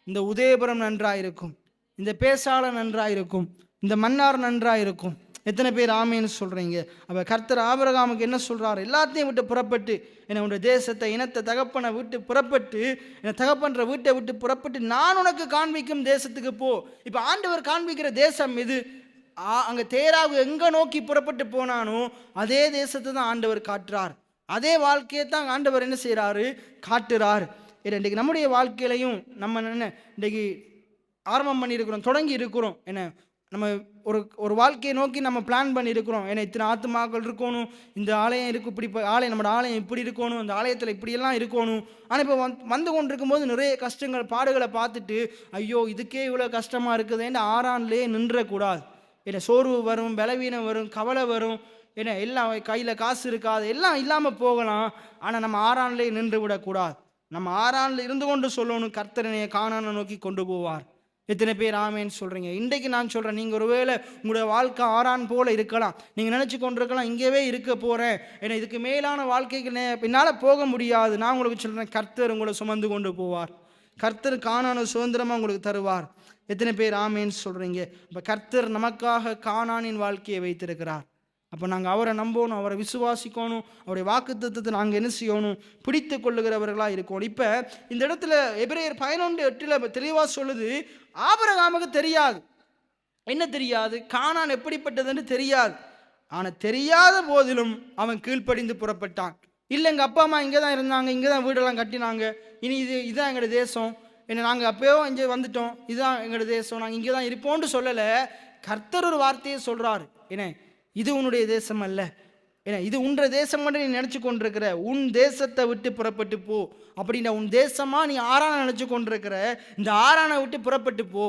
இந்த உதயபுரம் நன்றா இருக்கும், இந்த பேசால நன்றா இருக்கும், இந்த மன்னார் நன்றா இருக்கும். எத்தனை பேர் ஆமீன்னு சொல்றீங்க? அப்ப கர்த்தர் ஆபிரகாமுக்கு என்ன சொல்றாரு? எல்லாத்தையும் விட்டு புறப்பட்டு, என்ன உன்னுடைய தேசத்தை, இனத்தை, தகப்பனை விட்டு புறப்பட்டு, என்ன தகப்பன்ற வீட்டை விட்டு புறப்பட்டு நான் உனக்கு காண்பிக்கும் தேசத்துக்கு போ. இப்ப ஆண்டவர் காண்பிக்கிற தேசம் இது. அங்க தேராவு எங்க நோக்கி புறப்பட்டு போனானோ அதே தேசத்தை தான் ஆண்டவர் காட்டுறார். அதே வாழ்க்கையை தான் ஆண்டவர் என்ன செய்யறாரு? காட்டுறார். இன்றைக்கு நம்முடைய வாழ்க்கையிலையும் நம்ம என்ன இன்றைக்கு ஆரம்பம் பண்ணியிருக்கிறோம், தொடங்கி இருக்கிறோம். என்ன நம்ம ஒரு வாழ்க்கையை நோக்கி நம்ம பிளான் பண்ணி இருக்கிறோம். ஏன்னா இத்தனை ஆத்துமாக்கள் இருக்கணும், இந்த ஆலயம் இருக்கு, இப்படி ஆலயம், நம்மளோட ஆலயம் இப்படி இருக்கணும், இந்த ஆலயத்தில் இப்படியெல்லாம் இருக்கணும். ஆனால் இப்போ வந்து கொண்டிருக்கும் போது நிறைய கஷ்டங்கள், பாடுகளை பார்த்துட்டு ஐயோ இதுக்கே இவ்வளோ கஷ்டமாக இருக்குதுன்னு ஆறான்லேயே நின்றக்கூடாது. ஏன்னா சோர்வு வரும், பலவீனம் வரும், கவலை வரும், ஏன்னா எல்லாம் கையில் காசு இருக்காது, எல்லாம் இல்லாமல் போகலாம். ஆனால் நம்ம ஆறான்லேயே நின்று விடக்கூடாது. நம்ம ஆறான்ல இருந்து கொண்டு சொல்லணும், கர்த்தரனையை காணான நோக்கி கொண்டு போவார். எத்தனை பேர் ஆமேன்னு சொல்றீங்க? இன்றைக்கு நான் சொல்றேன், நீங்க ஒருவேளை உங்களுடைய வாழ்க்கை ஆறான் போல இருக்கலாம், நீங்க நினைச்சு கொண்டிருக்கலாம் இங்கேவே இருக்க போறேன், ஏன்னா இதுக்கு மேலான வாழ்க்கைக்கு பின்னால போக முடியாது. நான் உங்களுக்கு சொல்றேன், கர்த்தர் உங்களை சுமந்து கொண்டு போவார். கர்த்தர் காணான சுதந்திரமா உங்களுக்கு தருவார். எத்தனை பேர் ஆமேன்னு சொல்றீங்க? இப்ப கர்த்தர் நமக்காக காணானின் வாழ்க்கையை வைத்திருக்கிறார். அப்போ நாங்கள் அவரை நம்பணும், அவரை விசுவாசிக்கணும், அவருடைய வாக்குத்தத்தத்தை நாங்கள் என்ன செய்யணும்? பிடித்து கொள்ளுகிறவர்களாக இருக்கணும். இப்போ இந்த இடத்துல எபிரேயர் 11:8 தெளிவாக சொல்லுது, ஆபிரகாமுக்கு தெரியாது. என்ன தெரியாது? கானான் எப்படிப்பட்டதுன்னு தெரியாது. ஆனால் தெரியாத போதிலும் அவன் கீழ்ப்படிந்து புறப்பட்டான். இல்லை எங்கள் அப்பா அம்மா இங்கே தான் இருந்தாங்க, இங்கே தான் வீடெல்லாம் கட்டினாங்க, இனி இதுதான் எங்களோட தேசம், என்ன நாங்கள் அப்பயோ இங்கே வந்துட்டோம், இதுதான் எங்களோட தேசம், நாங்கள் இங்கே தான் இருப்போம்னு சொல்லலை. கர்த்தர் ஒரு வார்த்தையை சொல்கிறாரு, என்ன இது உன்னுடைய தேசம் அல்ல, ஏன்னா இது உன்ற தேசம் மட்டும் நீ நினச்சி கொண்டிருக்கிற, உன் தேசத்தை விட்டு புறப்பட்டு போ. அப்படின்னா உன் தேசமா நீ ஆறான நினச்சி கொண்டிருக்கிற, இந்த ஆறானை விட்டு புறப்பட்டு போ.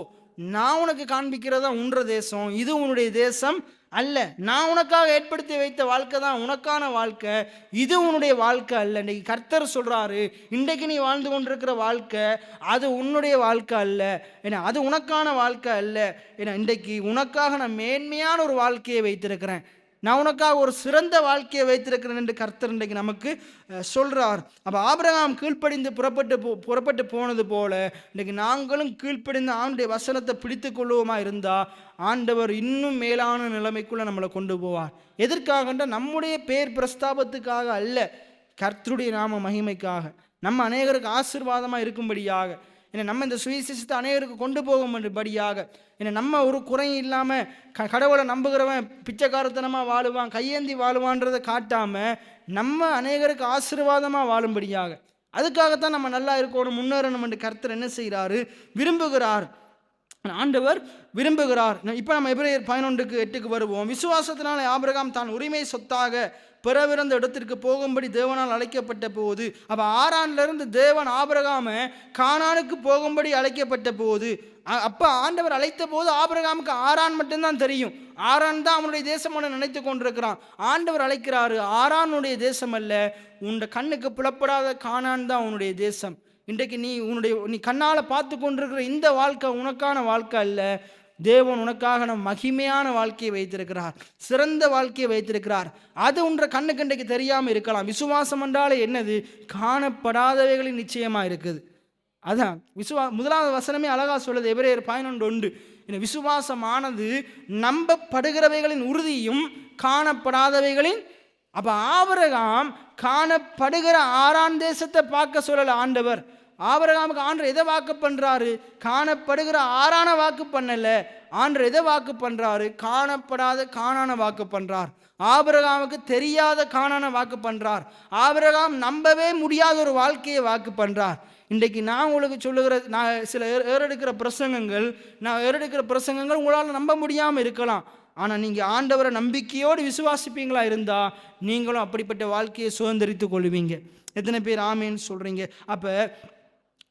நான் உனக்கு காண்பிக்கிறதா உன்ற தேசம், இது உன்னுடைய தேசம் அல்ல. நான் உனக்காக ஏற்படுத்தி வைத்த வாழ்க்கை தான் உனக்கான வாழ்க்கை, இது உன்னுடைய வாழ்க்கை அல்ல. இன்றைக்கு கர்த்தர் சொல்றாரு, இன்றைக்கு நீ வாழ்ந்து கொண்டிருக்கிற வாழ்க்கை அது உன்னுடைய வாழ்க்கை அல்ல, ஏன்னா அது உனக்கான வாழ்க்கை அல்ல. ஏன்னா இன்றைக்கு உனக்காக நான் மேன்மையான ஒரு வாழ்க்கையை வைத்திருக்கிறேன், நான் உனக்காக ஒரு சிறந்த வாழ்க்கையை வைத்திருக்கிறேன் என்று கர்த்தர் இன்றைக்கு நமக்கு சொல்றார். அப்போ ஆபிரகாம் கீழ்ப்படிந்து புறப்பட்டு போனது போல இன்றைக்கு நாங்களும் கீழ்ப்படிந்து ஆண்டுடைய வசனத்தை பிடித்து கொள்வோமா இருந்தால் ஆண்டவர் இன்னும் மேலான நிலைமைக்குள்ள நம்மளை கொண்டு போவார். எதற்காகன்ற நம்முடைய பேர் பிரஸ்தாபத்துக்காக அல்ல, கர்த்தருடைய நாம மகிமைக்காக, நம்ம அநேகருக்கு ஆசீர்வாதமாக இருக்கும்படியாக, ஏன்னா நம்ம இந்த சுவிசேஷத்தை அநேகருக்கு கொண்டு போகும்படியாக, ஏன்னா நம்ம ஒரு குறையும் இல்லாமல் கடவுளை நம்புகிறவன் பிச்சைக்காரத்தனமாக வாழுவான், கையேந்தி வாழுவான்றதை காட்டாமல் நம்ம அநேகருக்கு ஆசீர்வாதமாக வாழும்படியாக, அதுக்காகத்தான் நம்ம நல்லா இருக்கணும், முன்னேறணும் என்று கர்த்தர் என்ன செய்கிறாரு? விரும்புகிறார், ஆண்டவர் விரும்புகிறார். இப்போ நம்ம எபிரேயர் 11:8 வருவோம். விசுவாசத்தினாலே ஆபிரகாம் தான் உரிமை சொத்தாக பிறவிருந்த இடத்திற்கு போகும்படி தேவனால் அழைக்கப்பட்ட போது, அப்போ ஆரான்லேருந்து தேவன் ஆபிரகாமை கானானுக்கு போகும்படி அழைக்கப்பட்ட போது, அப்போ ஆண்டவர் அழைத்த போது ஆபிரகாமுக்கு ஆரான் மட்டும்தான் தெரியும், ஆரான் தான் அவனுடைய தேசம் நினைத்து கொண்டிருக்கிறான். ஆண்டவர் அழைக்கிறாரு, ஆரானுடைய தேசம் அல்ல, உன் கண்ணுக்கு புலப்படாத கானான் தான் உன்னுடைய தேசம். இன்றைக்கு நீ கண்ணால் பார்த்து கொண்டிருக்கிற இந்த வாழ்க்கை உனக்கான வாழ்க்கை அல்ல, தேவன் உனக்காக நம் மகிமையான வாழ்க்கையை வைத்திருக்கிறார், சிறந்த வாழ்க்கையை வைத்திருக்கிறார். அது உன்ற கண்ணுக்கு இன்றைக்கு தெரியாமல் இருக்கலாம். விசுவாசம் என்றாலே என்னது? காணப்படாதவைகளின் நிச்சயமா இருக்குது. அதான் முதலாவது வசனமே அழகா சொல்லுது, எபிரேயர் 11:1. விசுவாசமானது நம்பப்படுகிறவைகளின் உறுதியும் காணப்படாதவைகளின். அப்ப ஆபிரகாம் காணப்படுகிற ஆறாம் தேசத்தை பார்க்க சொல்லல ஆண்டவர். ஆபிரகாமுக்கு ஆண்டவர் எதை வாக்கு பண்றாரு? காணப்படுகிற ஆறான வாக்கு பண்ணல, ஆண்டவர் எதை வாக்கு பண்றாரு? காணப்படாத காணான வாக்கு பண்றார். ஆபிரகாமுக்கு தெரியாத காணான வாக்கு பண்றார். ஆபிரகாம் நம்பவே முடியாத ஒரு வாழ்க்கையை வாக்கு பண்றார். இன்றைக்கு நான் உங்களுக்கு சொல்லுகிற சில ஏறெடுக்கிற பிரசங்கங்கள் உங்களால் நம்ப முடியாமல் இருக்கலாம். ஆனால் நீங்கள் ஆண்டவரை நம்பிக்கையோடு விசுவாசிப்பீங்களா இருந்தால் நீங்களும் அப்படிப்பட்ட வாழ்க்கையை சுதந்திரித்து கொள்வீங்க. எத்தனை பேர் ஆமேன்னு சொல்கிறீங்க? அப்போ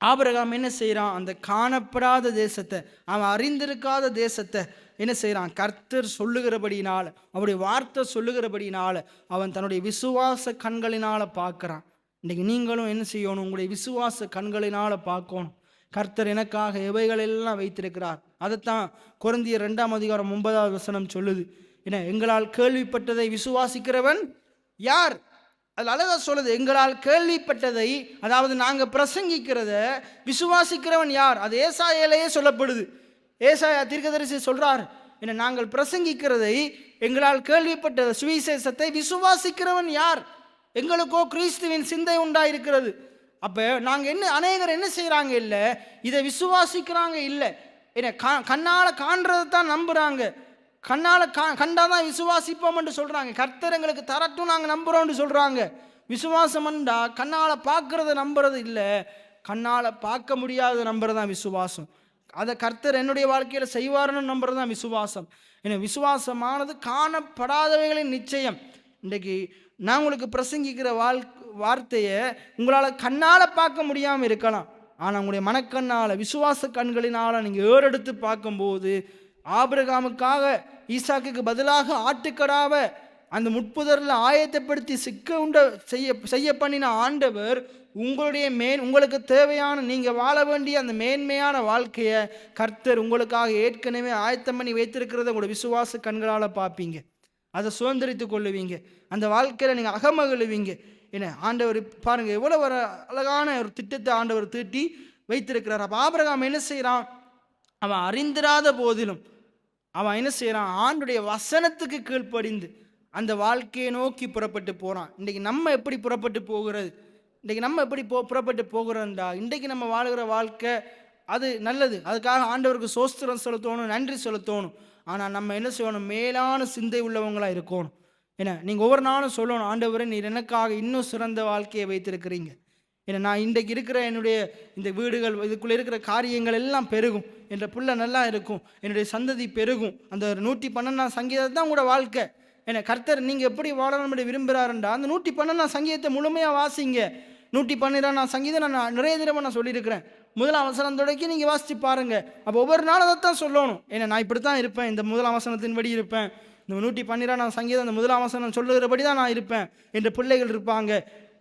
ஆபிரகாம் என்ன செய்கிறான்? அந்த காணப்படாத தேசத்தை, அவன் அறிந்திருக்காத தேசத்தை என்ன செய்கிறான்? கர்த்தர் சொல்லுகிறபடினால, அவருடைய வார்த்தை சொல்லுகிறபடினால அவன் தன்னுடைய விசுவாச கண்களினால் பார்க்குறான். இன்றைக்கி நீங்களும் என்ன செய்யணும்? உங்களுடைய விசுவாச கண்களினால் பார்க்கணும். கர்த்தர் எனக்காக எவைகள் எல்லாம் வைத்திருக்கிறார். அதைத்தான் கொரிந்தியர் 2:9 சொல்லுது. என்ன, எங்களால் கேள்விப்பட்டதை விசுவாசிக்கிறவன் யார்? அது அழகா சொல்லுது, எங்களால் கேள்விப்பட்டதை, அதாவது நாங்கள் பிரசங்கிக்கிறத விசுவாசிக்கிறவன் யார்? அது ஏசாயாலேயே சொல்லப்படுது. ஏசாயா தீர்க்கதரிசி சொல்றார், என்ன, நாங்கள் பிரசங்கிக்கிறதை, எங்களால் கேள்விப்பட்ட சுவிசேஷத்தை விசுவாசிக்கிறவன் யார்? எங்களுக்கோ கிறிஸ்துவின் சிந்தை உண்டாயிருக்கிறது. அப்போ நாங்கள் என்ன, அநேகர் என்ன செய்கிறாங்க, இல்லை இதை விசுவாசிக்கிறாங்க, இல்லை என்ன, கண்ணால் காண்றதை தான் நம்புகிறாங்க. கண்ணால் கண்டாதான் விசுவாசிப்போம் என்று சொல்கிறாங்க. கர்த்தர் எங்களுக்கு தரட்டும், நாங்கள் நம்புகிறோம்னு சொல்கிறாங்க. விசுவாசம்ண்டா கண்ணால் பார்க்கறத நம்புறது இல்லை, கண்ணால் பார்க்க முடியாத நம்புறது தான் விசுவாசம். அதை கர்த்தர் என்னுடைய வாழ்க்கையில் செய்வார்னு நம்புறது தான் விசுவாசம். ஏன்னா விசுவாசமானது காணப்படாதவைகளின் நிச்சயம். இன்றைக்கு நான் உங்களுக்கு பிரசங்கிக்கிற வார்த்தையை உங்களால் கண்ணால் பார்க்க முடியாமல் இருக்கலாம், ஆனால் உங்களுடைய மனக்கண்ணால், விசுவாச கண்களினால் நீங்கள் ஏறெடுத்து பார்க்கும்போது, ஆபிரகாமுக்காக ஈசாக்குக்கு பதிலாக ஆட்டுக்கடாவ அந்த முட்புதரில் ஆயத்தப்படுத்தி சிக்க உண்ட செய்ய பண்ணின ஆண்டவர் உங்களுக்கு தேவையான, நீங்கள் வாழ வேண்டிய அந்த மேன்மையான வாழ்க்கையை கர்த்தர் உங்களுக்காக ஏற்கனவே ஆயத்தம் பண்ணி வைத்திருக்கிறத உங்களோட விசுவாச கண்களால் பார்ப்பீங்க. அதை சுதந்திரித்து கொள்ளுவீங்க. அந்த வாழ்க்கையில் நீங்கள் அகமகிழுவீங்க. என்ன, ஆண்டவர் பாருங்க எவ்வளோ ஒரு அழகான ஒரு திட்டத்தை ஆண்டவர் தீட்டி வைத்திருக்கிறார். அப்போ ஆபிரகாம் என்ன செய்கிறான்? அவன் அறிந்திராத போதிலும் அவன் என்ன செய்கிறான்? ஆண்டுடைய வசனத்துக்கு கீழ்ப்படிந்து அந்த வாழ்க்கையை நோக்கி புறப்பட்டு போகிறான். இன்றைக்கி நம்ம எப்படி புறப்பட்டு போகிறது? இன்றைக்கி நம்ம எப்படி புறப்பட்டு போகிறோம்டா? இன்றைக்கு நம்ம வாழ்கிற வாழ்க்கை அது நல்லது, அதுக்காக ஆண்டவருக்கு சோஸ்திரம் செலுத்தணும், நன்றி செலுத்தணும். ஆனால் நம்ம என்ன செய்யணும்? மேலான சிந்தை உள்ளவங்களாக இருக்கணும். ஏன்னா நீங்கள் ஒவ்வொரு நாளும் சொல்லணும், ஆண்டவரே நீர் எனக்காக இன்னும் சிறந்த வாழ்க்கையை வைத்திருக்கிறீங்க. ஏன்னா நான் இன்றைக்கு இருக்கிற என்னுடைய இந்த வீடுகள், இதுக்குள்ளே இருக்கிற காரியங்கள் எல்லாம் பெருகும், என்ற பிள்ளை நல்லா இருக்கும், என்னுடைய சந்ததி பெருகும். அந்த 112 சங்கீதம் தான் உங்களோட வாழ்க்கை. ஏன்னா கர்த்தர் நீங்கள் எப்படி வாழணும் விரும்புகிறாருண்டா அந்த 112 சங்கீதத்தை முழுமையாக வாசிங்க. 112 சங்கீதம் நான் நிறைய தடவை நான் சொல்லியிருக்கிறேன். முதலாம் வசனம் தொடக்கி நீங்கள் வாசித்து பாருங்கள். அப்போ ஒவ்வொரு நாளும் அதை தான் சொல்லணும். ஏன்னா நான் இப்படி தான் இருப்பேன், இந்த முதலாம் வசனத்தின்படி இருப்பேன், இந்த 112 சங்கீதம் அந்த முதலாம் வசனம் சொல்லுகிறபடி தான் நான் இருப்பேன், என்ற பிள்ளைகள் இருப்பாங்க,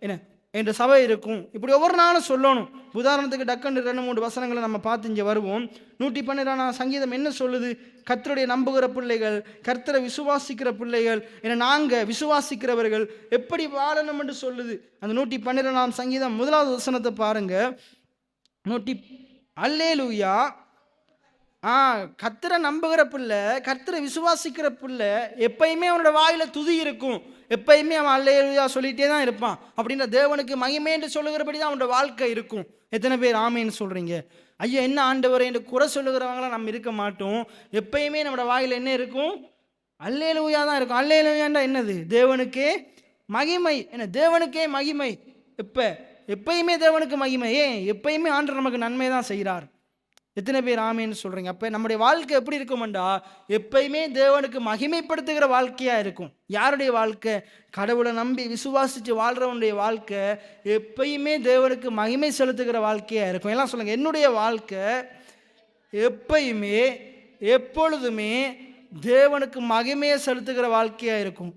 என்ன என்ற சபை இருக்கும். இப்படி ஒவ்வொரு நாளும் சொல்லணும். உதாரணத்துக்கு டக்குன்னு 2-3 வசனங்களை நம்ம பார்த்து இங்கே வருவோம். 112 சங்கீதம் என்ன சொல்லுது? கர்த்தருடைய நம்புகிற பிள்ளைகள், கர்த்தரை விசுவாசிக்கிற பிள்ளைகள், என நாங்கள் விசுவாசிக்கிறவர்கள் எப்படி வாழணும் என்று சொல்லுது. அந்த 112 சங்கீதம் 1வது வசனத்தை பாருங்க. அல்லேலூயா, கர்த்தரை நம்புகிற பிள்ளை, கர்த்தரை விசுவாசிக்கிற பிள்ளை எப்பயுமே அவனோட வாயில துதி இருக்கும், எப்பயுமே அவன் அல்லேலூயா சொல்லிகிட்டே தான் இருப்பான். அப்படின்ற தேவனுக்கு மகிமை என்று சொல்லுகிறபடி தான் அவனோட வாழ்க்கை இருக்கும். எத்தனை பேர் ஆமேன்னு சொல்கிறீங்க? ஐயா என்ன ஆண்டவரே என்று குறை சொல்லுகிறவங்களாம் நம்ம இருக்க மாட்டோம். எப்பயுமே நம்மளோட வாயில் என்ன இருக்கும்? அல்லேலூயா தான் இருக்கும். அல்லேலூயாண்டா என்னது? தேவனுக்கே மகிமை. என்ன, தேவனுக்கே மகிமை. எப்பயுமே தேவனுக்கு மகிமை. எப்பயுமே ஆண்டவர் நமக்கு நன்மை தான் செய்கிறார். எத்தனை பேர் ஆமேன்னு சொல்கிறீங்க? அப்போ நம்முடைய வாழ்க்கை எப்படி இருக்குமெண்டா எப்பயுமே தேவனுக்கு மகிமைப்படுத்துகிற வாழ்க்கையாக இருக்கும். யாருடைய வாழ்க்கை? கடவுளை நம்பி விசுவாசித்து வாழ்கிறவனுடைய வாழ்க்கை எப்பயுமே தேவனுக்கு மகிமை செலுத்துகிற வாழ்க்கையாக இருக்கும். எல்லாம் சொல்லுங்கள், என்னுடைய வாழ்க்கை எப்பயுமே எப்பொழுதுமே தேவனுக்கு மகிமையை செலுத்துகிற வாழ்க்கையாக இருக்கும்.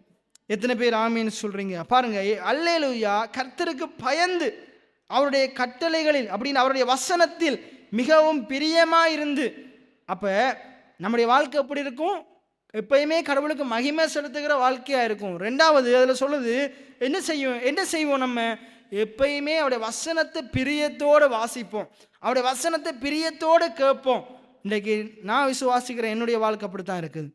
எத்தனை பேர் ஆமேன்னு சொல்கிறீங்க? பாருங்க, அல்லேலூயா, கர்த்தருக்கு பயந்து அவருடைய கட்டளைகளில் அப்படின்னு அவருடைய வசனத்தில் மிகவும் பிரியமாக இருந்து. அப்போ நம்முடைய வாழ்க்கை எப்படி இருக்கும்? எப்பயுமே கடவுளுக்கு மகிமை செலுத்துகிற வாழ்க்கையாக இருக்கும். 2வது அதில் சொல்லுது, என்ன செய்வோம்? நம்ம எப்பயுமே அவருடைய வசனத்தை பிரியத்தோடு வாசிப்போம், அவருடைய வசனத்தை பிரியத்தோடு கேட்போம். இன்றைக்கு நான் விசுவாசிக்கிற என்னுடைய வாழ்க்கை அப்படித்தான் இருக்குது.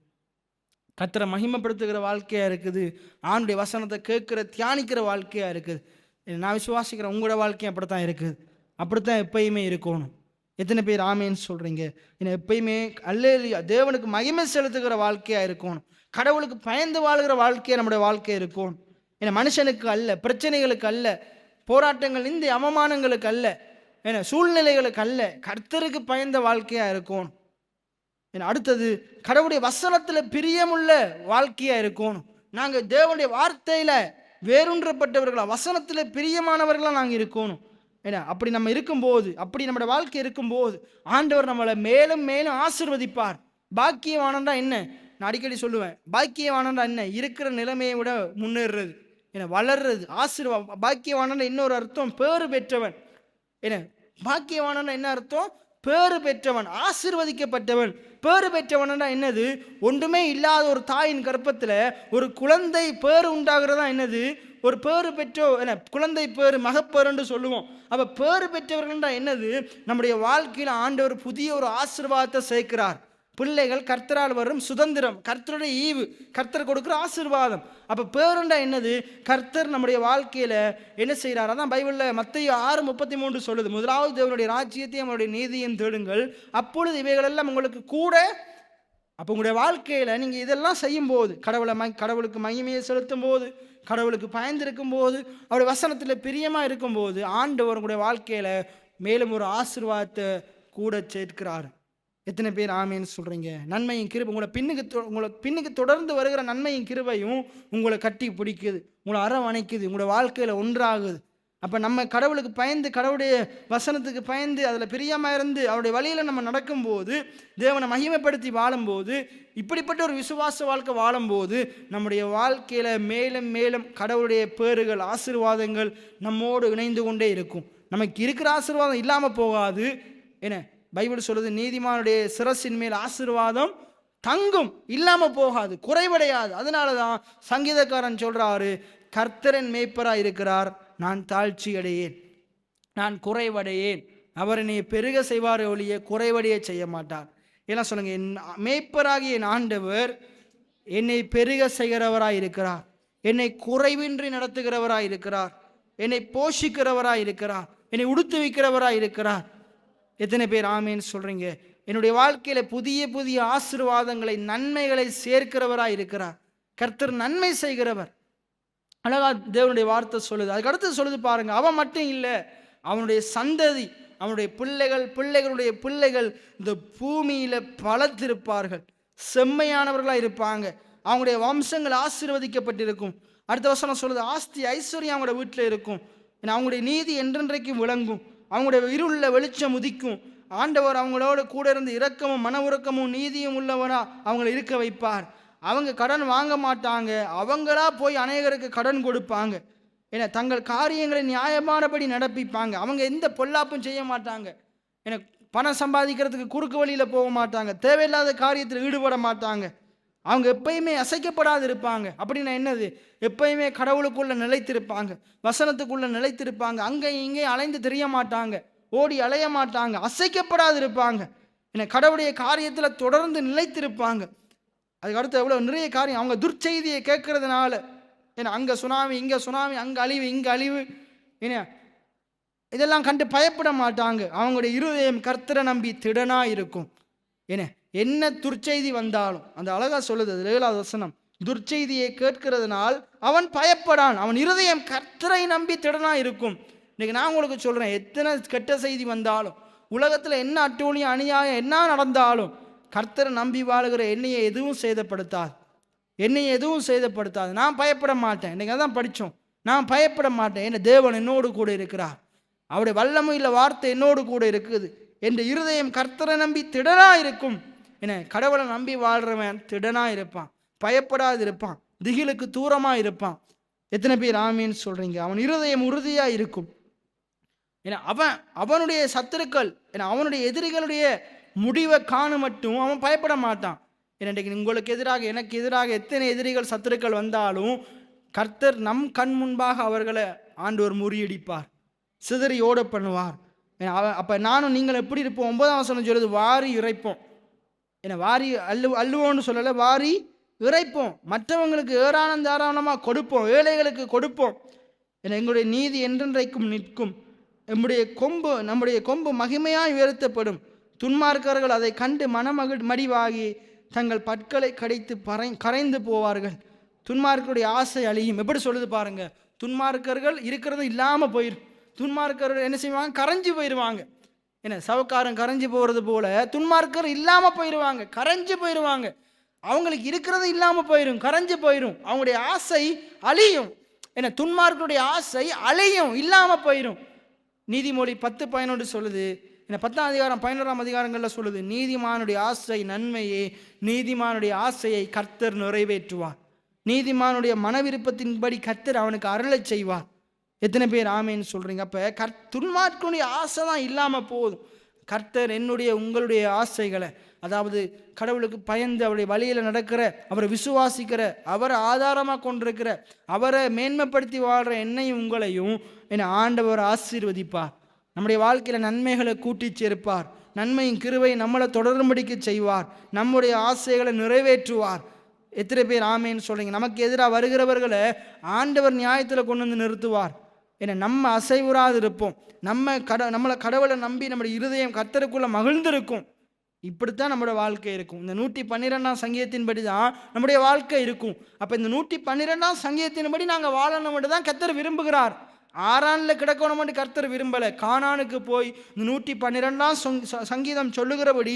கர்த்தரை மகிமைப்படுத்துகிற வாழ்க்கையாக இருக்குது, ஆண்டுடைய வசனத்தை கேட்குற தியானிக்கிற வாழ்க்கையாக இருக்குது. நான் விசுவாசிக்கிற உங்களோட வாழ்க்கையும் அப்படித்தான் இருக்குது. அப்படித்தான் எப்பயுமே இருக்கணும். எத்தனை பேர் ஆமேன்னு சொல்கிறீங்க? ஏன்னா எப்பயுமே அல்லேலூயா, தேவனுக்கு மகிமை செலுத்துகிற வாழ்க்கையாக இருக்கணும். கடவுளுக்கு பயந்து வாழ்கிற வாழ்க்கையாக நம்முடைய வாழ்க்கை இருக்கும். ஏன்னா மனுஷனுக்கு அல்ல, பிரச்சனைகளுக்கு அல்ல, போராட்டங்கள் இந்த அவமானங்களுக்கு அல்ல, ஏன்னா சூழ்நிலைகளுக்கு அல்ல, கர்த்தருக்கு பயந்த வாழ்க்கையாக இருக்கும். ஏன்னா அடுத்தது கடவுளுடைய வசனத்தில் பிரியமுள்ள வாழ்க்கையாக இருக்கணும். நாங்கள் தேவனுடைய வார்த்தையில் வேரூன்றப்பட்டவர்களாக, வசனத்தில் பிரியமானவர்களாக நாங்கள் இருக்கணும். ஏன்னா அப்படி நம்ம இருக்கும்போது, அப்படி நம்மளோட வாழ்க்கை இருக்கும்போது ஆண்டவர் நம்மளை மேலும் மேலும் ஆசீர்வதிப்பார். பாக்கியவானண்டா என்ன? நான் அடிக்கடி சொல்லுவேன், பாக்கியவானண்டா என்ன? இருக்கிற நிலைமையை விட முன்னேறுறது, ஏன்னா வளர்றது, பாக்கியவானண்டா இன்னொரு அர்த்தம் பேறு பெற்றவன். ஏன்னா பாக்கியவானன்னா என்ன அர்த்தம்? பேறு பெற்றவன், ஆசீர்வதிக்கப்பட்டவன். பேறு பெற்றவனா என்னது? ஒன்றுமே இல்லாத ஒரு தாயின் கர்ப்பத்தில் ஒரு குழந்தை பேறு உண்டாகிறதா என்னது? ஒரு பேறு பெற்றோ என்ன குழந்தை பேறு மகப்பேறுன்னு சொல்லுவோம். அப்போ பேறு பெற்றவர்கள்ன்றா என்னது? நம்முடைய வாழ்க்கையில் ஆண்டவர் புதிய ஒரு ஆசீர்வாதத்தை சேர்க்கிறார். பிள்ளைகள் கர்த்தரால் வரும் சுதந்திரம், கர்த்தருடைய ஈவு, கர்த்தர் கொடுக்குற ஆசீர்வாதம். அப்போ பேருண்டா என்னது? கர்த்தர் நம்முடைய வாழ்க்கையில் என்ன செய்கிறார்? அதான் பைபிளில் மத்தேயு 6:33 சொல்லுது, முதலாவது தேவனுடைய ராஜ்யத்தையும் அவருடைய நீதியையும் தேடுங்கள், அப்பொழுது இவைகளெல்லாம் உங்களுக்கு கூட. அப்போ உங்களுடைய வாழ்க்கையில் நீங்கள் இதெல்லாம் செய்யும்போது, கடவுளுக்கு மகிமையை செலுத்தும் போது, கடவுளுக்கு பயந்திருக்கும் போது, அவருடைய வசனத்தில் பிரியமாக இருக்கும்போது, ஆண்டவர் உங்களுடைய வாழ்க்கையில் மேலும் ஒரு ஆசீர்வாதத்தை கூட சேர்க்கிறார். எத்தனை பேர் ஆமேன்னு சொல்கிறீங்க? நன்மையும் கிருபை உங்களை பின்னுக்கு தொடர்ந்து வருகிற நன்மையும் கிருபையும் உங்களை கட்டி பிடிக்குது, உங்களை அரவணைக்குது, உங்களோட வாழ்க்கையில் ஒன்றாகுது. அப்போ நம்ம கடவுளுக்கு பயந்து, கடவுளுடைய வசனத்துக்கு பயந்து, அதில் பிரியமாக இருந்து அவருடைய வழியில் நம்ம நடக்கும்போது, தேவனை மகிமைப்படுத்தி வாழும்போது, இப்படிப்பட்ட ஒரு விசுவாச வாழ்க்கை வாழும்போது, நம்முடைய வாழ்க்கையில் மேலும் மேலும் கடவுளுடைய பேறுகள், ஆசீர்வாதங்கள் நம்மோடு இணைந்து கொண்டே இருக்கும். நமக்கு இருக்கிற ஆசீர்வாதம் இல்லாமல் போகாது. என்ன பைபிள் சொல்லுது? நீதிமானுடைய சிரசின் மேல் ஆசீர்வாதம் தங்கும், இல்லாமல் போகாது, குறைவடையாது. அதனால தான் சங்கீதக்காரன் சொல்கிறாரு, கர்த்தரன் மேய்ப்பராக இருக்கிறார், நான் தாழ்ச்சி அடையேன், நான் குறைவடையேன். அவர் என்னை பெருக செய்வார் ஒழிய குறைவடைய செய்ய மாட்டார். என்ன சொல்லுங்க? என் மேய்ப்பராகிய என் ஆண்டவர் என்னை பெருக செய்கிறவராய் இருக்கிறார், என்னை குறைவின்றி நடத்துகிறவராய் இருக்கிறார், என்னை போஷிக்கிறவராய் இருக்கிறார், என்னை உடுத்து வைக்கிறவராய் இருக்கிறார். எத்தனை பேர் ஆமேன்னு சொல்றீங்க? என்னுடைய வாழ்க்கையில் புதிய புதிய ஆசீர்வாதங்களை, நன்மைகளை சேர்க்கிறவராய் இருக்கிறார். கர்த்தர் நன்மை செய்கிறவர். அழகா தேவனுடைய வார்த்தை சொல்லுது. அதுக்கு அடுத்து சொல்லுது பாருங்க, அவன் மட்டும் இல்லை, அவனுடைய சந்ததி, அவனுடைய பிள்ளைகளுடைய பிள்ளைகள் இந்த பூமியில பலத்திருப்பார்கள், செம்மையானவர்களாக இருப்பாங்க, அவங்களுடைய வம்சங்கள் ஆசீர்வதிக்கப்பட்டிருக்கும். அடுத்த வசனம் சொல்லுது, ஆஸ்தி ஐஸ்வர்யம் அவங்களோட வீட்டில் இருக்கும், அவங்களுடைய நீதி என்றென்றைக்கும் விளங்கும், அவங்களுடைய இருள வெளிச்சம் உதிக்கும். ஆண்டவர் அவங்களோட கூட இருந்து இரக்கமும் மன உறக்கமும் நீதியும் உள்ளவனா அவங்களை இருக்க வைப்பார். அவங்க கடன் வாங்க மாட்டாங்க, அவங்களா போய் அநேகருக்கு கடன் கொடுப்பாங்க. ஏன்னா தங்கள் காரியங்களை நியாயமானபடி நடப்பிப்பாங்க. அவங்க எந்த பொல்லாப்பும் செய்ய மாட்டாங்க. ஏன்னா பணம் சம்பாதிக்கிறதுக்கு குறுக்கு வழியில் போக மாட்டாங்க, தேவையில்லாத காரியத்தில் ஈடுபட மாட்டாங்க. அவங்க எப்பயுமே அசைக்கப்படாது இருப்பாங்க. அப்படின்னா என்னது? எப்பயுமே கடவுளுக்குள்ள நிலைத்திருப்பாங்க, வசனத்துக்குள்ள நிலைத்திருப்பாங்க, அங்கேயும் இங்கேயும் அலைந்து தெரிய மாட்டாங்க, ஓடி அலைய மாட்டாங்க, அசைக்கப்படாது இருப்பாங்க. ஏன்னா கடவுளுடைய காரியத்தில் தொடர்ந்து நிலைத்திருப்பாங்க. அதுக்கு அடுத்து எவ்வளோ நிறைய காரியம் அவங்க துர்ச்செய்தியை கேட்கறதுனால, ஏன்னா அங்கே சுனாமி, இங்கே சுனாமி, அங்கே அழிவு, இங்கே அழிவு, ஏன்னா இதெல்லாம் கண்டு பயப்பட மாட்டாங்க. அவங்களுடைய இருதயம் கர்த்தரை நம்பி திடனா இருக்கும். ஏன்னா என்ன துர்ச்செய்தி வந்தாலும், அந்த அழகா சொல்லுது 7வது வசனம், துர்ச்செய்தியை கேட்கிறதுனால் அவன் பயப்படான், அவன் இருதயம் கர்த்தரை நம்பி திடனா இருக்கும். இன்னைக்கு நான் உங்களுக்கு சொல்றேன், எத்தனை கெட்ட செய்தி வந்தாலும், உலகத்தில் என்ன அட்டூழியம் அநியாயம் என்ன நடந்தாலும், கர்த்தரை நம்பி வாழுகிற என்னையை எதுவும் சேதப்படுத்தாது. நான் பயப்பட மாட்டேன். இன்னைக்கு அதான் படித்தோம், நான் பயப்பட மாட்டேன், என் தேவன் என்னோடு கூட இருக்கிறார், அவருடைய வல்லமையுள்ள வார்த்தை என்னோடு கூட இருக்குது, என் இருதயம் கர்த்தரை நம்பி திடனா இருக்கும். என்ன கடவுளை நம்பி வாழ்றவன் திடனா இருப்பான், பயப்படாது இருப்பான், திகிலுக்கு தூரமா இருப்பான். எத்தனை பேர் ஆமீன்னு சொல்றீங்க? அவன் இருதயம் உறுதியா இருக்கும். ஏன்னா அவனுடைய சத்துருக்கள், ஏன்னா அவனுடைய எதிரிகளுடைய முடிவை காண மட்டும் அவன் பயப்பட மாட்டான். இன்றைக்கு உங்களுக்கு எதிராக, எனக்கு எதிராக எத்தனை எதிரிகள் சத்துருக்கள் வந்தாலும், கர்த்தர் நம் கண் முன்பாக அவர்களை ஆண்டவர் முறியடிப்பார், சிதறி ஓட பண்ணுவார். அப்போ நானும் நீங்கள் எப்படி இருப்போம்? 9ஆம் வசனம் சொல்லுது, வாரி இறைப்போம். ஏன்னா வாரி அள்ளுவோன்னு சொல்லலை, வாரி இறைப்போம். மற்றவங்களுக்கு ஏராளமாக கொடுப்போம், ஏழைகளுக்கு கொடுப்போம். ஏன்னா எங்களுடைய நீதி என்றென்றைக்கும் நிற்கும், நம்முடைய கொம்பு மகிமையாய் உயர்த்தப்படும். துன்மார்க்கர்கள் அதை கண்டு மடிவாகி தங்கள் பற்களை கடித்து கரைந்து போவார்கள். துன்மார்க்கருடைய ஆசை அழியும். எப்படி சொல்லுது பாருங்க, துன்மார்க்கர்கள் இருக்கிறது இல்லாமல் போயிடும். துன்மார்க்கர்கள் என்ன செய்வாங்க? கரைஞ்சு போயிடுவாங்க. என்ன சவுக்காரன் கரைஞ்சு போகிறது போல துன்மார்க்கர் இல்லாமல் போயிடுவாங்க, கரைஞ்சு போயிடுவாங்க. அவங்களுக்கு இருக்கிறது இல்லாமல் போயிடும், கரைஞ்சு போயிடும். அவங்களுடைய ஆசை அழியும். என்ன துன்மார்க்கருடைய ஆசை அழியும், இல்லாமல் போயிடும். நீதிமொழி 10:11 சொல்லுது. என்ன 10ஆம் அதிகாரம் 11ஆம் அதிகாரங்களில் சொல்லுது, நீதிமானுடைய ஆசை நன்மையே, நீதிமானுடைய ஆசையை கர்த்தர் நிறைவேற்றுவார். நீதிமானுடைய மன விருப்பத்தின்படி கர்த்தர் அவனுக்கு அருளை செய்வார். எத்தனை பேர் ஆமேன்னு சொல்றீங்க? அப்ப துன்மார்க்கனுடைய ஆசை தான் இல்லாம போதும். கர்த்தர் என்னுடைய உங்களுடைய ஆசைகளை, அதாவது கடவுளுக்கு பயந்து அவருடைய வழியில் நடக்கிற, அவரை விசுவாசிக்கிற, அவரை ஆதாரமாக கொண்டிருக்கிற, அவரை மேன்மைப்படுத்தி வாழ்கிற என்னையும் உங்களையும் என்னை ஆண்டவர் ஆசீர்வதிப்பார். நம்முடைய வாழ்க்கையில் நன்மைகளை கூட்டி சேர்ப்பார். நன்மையின் கிருபை நம்மளை தொடரும்படிக்கு செய்வார். நம்முடைய ஆசைகளை நிறைவேற்றுவார். எத்தனை பேர் ஆமேன்னு சொல்றீங்க? நமக்கு எதிராக வருகிறவர்களை ஆண்டவர் நியாயத்தில் கொண்டு வந்து நிறுத்துவார். ஏன்னா நம்ம அசைவுறாது இருப்போம். நம்மளை கடவுளை நம்பி நம்முடைய இருதயம் கர்த்தருக்குள்ள மகிழ்ந்திருக்கும். இப்படித்தான் நம்முடைய வாழ்க்கை இருக்கும். இந்த 112ஆம் சங்கீதத்தின்படி தான் நம்முடைய வாழ்க்கை இருக்கும். அப்போ இந்த 112ஆம் சங்கீதத்தின்படி நாங்கள் வாழணும் தான் கர்த்தர் விரும்புகிறார். ஆறானில் கிடக்கணும் மட்டும் கர்த்தர் விரும்பலை. கானானுக்கு போய் இந்த 112ஆம் சங்கீதம் சொல்லுகிறபடி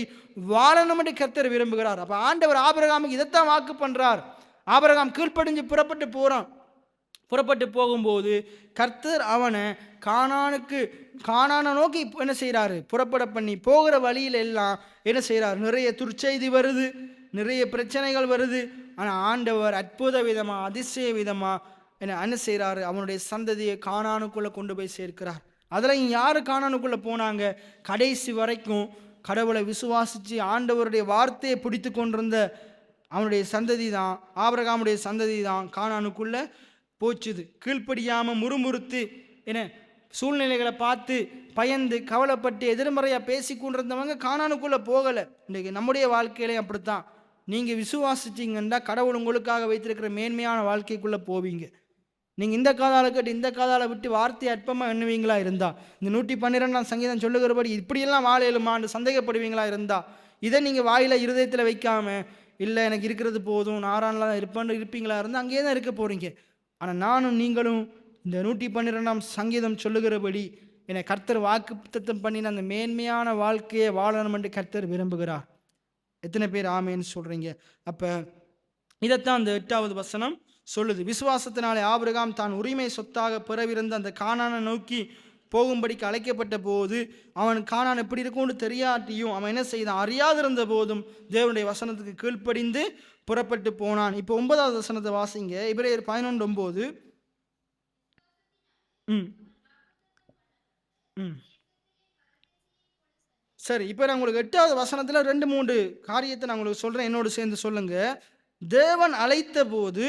வாழணும் மட்டும் கர்த்தர் விரும்புகிறார். அப்போ ஆண்டவர் ஆபிரகாமுக்கு இதைத்தான் வாக்கு பண்ணுறார். ஆபிரகாம் கீழ்ப்படிஞ்சு புறப்பட்டு போகும்போது கர்த்தர் அவனை கானானை நோக்கி என்ன செய்கிறாரு? புறப்பட பண்ணி போகிற வழியில் எல்லாம் என்ன செய்கிறார்? நிறைய துர்ச்செய்தி வருது, நிறைய பிரச்சனைகள் வருது. ஆனால் ஆண்டவர் அற்புத விதமாக, அதிசய விதமாக என்ன செய்கிறாரு? அவனுடைய சந்ததியை கானானுக்குள்ளே கொண்டு போய் சேர்க்கிறார். அதில் யார் கானானுக்குள்ளே போனாங்க? கடைசி வரைக்கும் கடவுளை விசுவாசித்து ஆண்டவருடைய வார்த்தையை பிடித்து கொண்டிருந்த அவனுடைய சந்ததி தான், ஆபிரகாமுடைய சந்ததி தான் கானானுக்குள்ளே போச்சுது. கீழ்ப்படியாமல் முறுமுறுத்து என்ன சூழ்நிலைகளை பார்த்து பயந்து கவலைப்பட்டு எதிர்மறையாக பேசி கொண்டிருந்தவங்க கானானுக்குள்ளே போகலை. இன்றைக்கு நம்முடைய வாழ்க்கையிலே அப்படித்தான். நீங்கள் விசுவாசிச்சிங்கன்னா கடவுள் உங்களுக்காக வைத்திருக்கிற மேன்மையான வாழ்க்கைக்குள்ளே போவீங்க. நீங்கள் இந்த காதால கேட்டு இந்த காதால விட்டு வார்த்தையை அற்பமாக எண்ணுவீங்களா இருந்தால், இந்த 112ஆம் சங்கீதம் சொல்லுகிறபடி இப்படியெல்லாம் வாழையிலுமான்னு சந்தேகப்படுவீங்களா இருந்தால், இதை நீங்கள் வாயில் இருதயத்தில் வைக்காமல், இல்லை எனக்கு இருக்கிறது போதும் நாராயணல தான் இருப்பீங்களா இருந்தால் அங்கேயே தான் இருக்க போகிறீங்க. ஆனால் நானும் நீங்களும் இந்த 112ஆம் சங்கீதம் சொல்லுகிறபடி என்னை கர்த்தர் வாக்குத்தத்தம் பண்ணின அந்த மேன்மையான வாழ்க்கையை வாழணும் என்று கர்த்தர் விரும்புகிறார். எத்தனை பேர் ஆமேன்னு சொல்கிறீங்க? அப்போ இதைத்தான் அந்த 8வது வசனம் சொல்லுது. விசுவாசத்தினாலே ஆபிரகாம் தான் உரிமை சொத்தாக பெறவிருந்த அந்த கானானை நோக்கி போகும்படிக்கு அழைக்கப்பட்ட போது அவன் கானான் எப்படி இருக்கும்னு தெரியாட்டியும் அவன் என்ன செய்தான்? அறியாதிருந்த போதும் தேவனுடைய வசனத்துக்கு கீழ்ப்படிந்து புறப்பட்டு போனான். இப்போ 9வது வசனத்தை வாசிங்க. எபிரேயர் 11:9. சரி, இப்போ நான் உங்களுக்கு 8வது வசனத்தில் 2-3 காரியத்தை நான் உங்களுக்கு சொல்கிறேன், என்னோடு சேர்ந்து சொல்லுங்க. தேவன் அழைத்த போது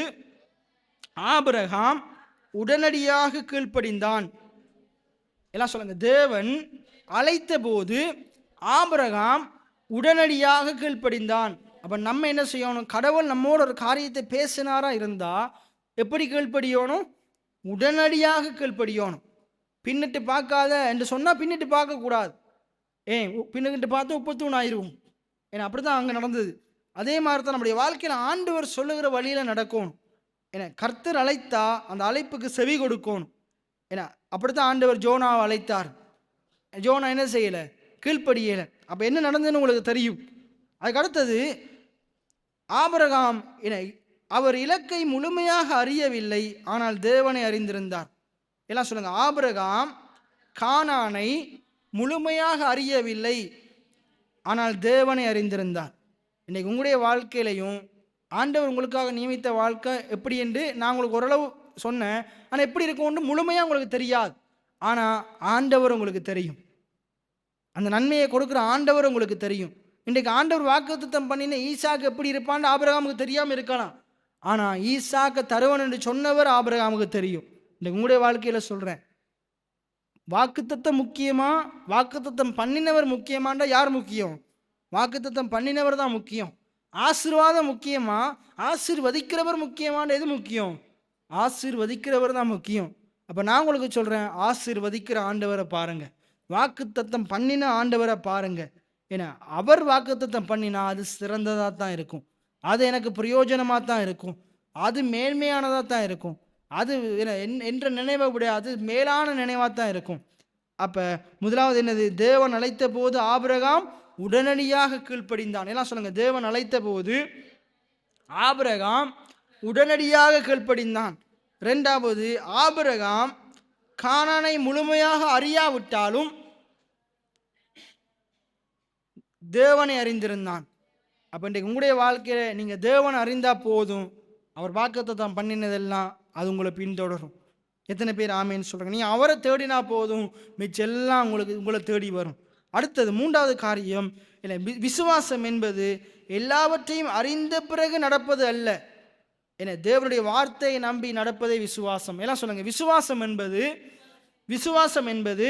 ஆபிரகாம் உடனடியாக கீழ்ப்படிந்தான். எல்லாம் சொல்லுங்க. தேவன் அழைத்த போது ஆபிரகாம் உடனடியாக கீழ்ப்படிந்தான். அப்போ நம்ம என்ன செய்யணும்? கடவுள் நம்மோட ஒரு காரியத்தை பேசினாரா இருந்தால் எப்படி கீழ்ப்படியணும்? உடனடியாக கீழ்ப்படியணும். பின்னிட்டு பார்க்காத என்று சொன்னால் பின்னிட்டு பார்க்கக்கூடாது. பின்னுக்கிட்டு பார்த்து 31 ஆயிடுவோம். ஏன்னா அப்படி தான் அங்கே நடந்தது. அதே மாதிரி தான் நம்முடைய வாழ்க்கையில் ஆண்டவர் சொல்லுகிற வழியில் நடக்கணும். ஏன்னா கர்த்தர் அழைத்தா அந்த அழைப்புக்கு செவி கொடுக்கணும். ஏன்னா அப்படித்தான் ஆண்டவர் ஜோனாவை அழைத்தார். ஜோனா என்ன செய்யலை? கீழ்ப்படியலை. அப்போ என்ன நடந்ததுன்னு உங்களுக்கு தெரியும். அதுக்கு அடுத்தது ஆபிரகாம் அவர் இலக்கை முழுமையாக அறியவில்லை, ஆனால் தேவனை அறிந்திருந்தார். எல்லாம் சொல்லுங்க. ஆபிரகாம் கானானை முழுமையாக அறியவில்லை, ஆனால் தேவனை அறிந்திருந்தார். இன்னைக்கு உங்களுடைய வாழ்க்கையிலையும் ஆண்டவர் உங்களுக்காக நியமித்த வாழ்க்கை எப்படி என்று நான் உங்களுக்கு ஓரளவு சொன்னேன். ஆனால் எப்படி இருக்கும்னு முழுமையாக உங்களுக்கு தெரியாது. ஆனால் ஆண்டவர் உங்களுக்கு தெரியும். அந்த நன்மையை கொடுக்குற ஆண்டவர் உங்களுக்கு தெரியும். இன்றைக்கு ஆண்டவர் வாக்குத்தத்தம் பண்ணின ஈசாக்கு எப்படி இருப்பான்னு ஆபிரகாமுக்கு தெரியாமல் இருக்கலாம். ஆனால் ஈசாக்க தருவன் என்று சொன்னவர் ஆபிரகாமுக்கு தெரியும். இன்றைக்கு உங்களுடைய வாழ்க்கையில் சொல்கிறேன், வாக்குத்தத்தம் முக்கியமா வாக்குத்தத்தம் பண்ணினவர் முக்கியமாண்டா யார் முக்கியம்? வாக்குத்தத்தம் பண்ணினவர் தான் முக்கியம். ஆசீர்வாதம் முக்கியமா ஆசீர்வதிக்கிறவர் முக்கியமான எது முக்கியம்? ஆசீர்வதிக்கிறவர் தான் முக்கியம். அப்போ நான் உங்களுக்கு சொல்கிறேன், ஆசீர்வதிக்கிற ஆண்டவரை பாருங்க, வாக்குத்தத்தம் பண்ணின ஆண்டவரை பாருங்க. ஏன்னா அவர் வாக்குத்தத்தம் பண்ணினா அது சிறந்ததாக தான் இருக்கும், அது எனக்கு பிரயோஜனமாக தான் இருக்கும், அது மேன்மையானதாக தான் இருக்கும், அது என்ற நினைவை விட அது மேலான நினைவாக தான் இருக்கும். அப்போ முதலாவது என்னது? தேவன் அழைத்த போது ஆபிரகாம் உடனடியாக கீழ்ப்படிந்தான். எல்லாம் சொல்லுங்க. தேவன் அழைத்த போது ஆபிரகாம் உடனடியாக கீழ்ப்படிந்தான். 2வது, ஆபிரகாம் கானானை முழுமையாக அறியாவிட்டாலும் தேவனை அறிந்திருந்தான். அப்போ இன்றைக்கு உங்களுடைய வாழ்க்கையில் நீங்கள் தேவனை அறிந்தால் போதும், அவர் வாக்குத்தத்தம் பண்ணினதெல்லாம் அது உங்களை பின்தொடரும். எத்தனை பேர் ஆமேன்னு சொல்கிறாங்க? நீங்கள் அவரை தேடினா போதும், மிச்செல்லாம் உங்களை தேடி வரும். அடுத்தது மூன்றாவது காரியம் இல்லை, விசுவாசம் என்பது எல்லாவற்றையும் அறிந்த பிறகு நடப்பது அல்ல. என்ன, தேவனுடைய வார்த்தையை நம்பி நடப்பதே விசுவாசம். எல்லாம் சொல்லுங்க. விசுவாசம் என்பது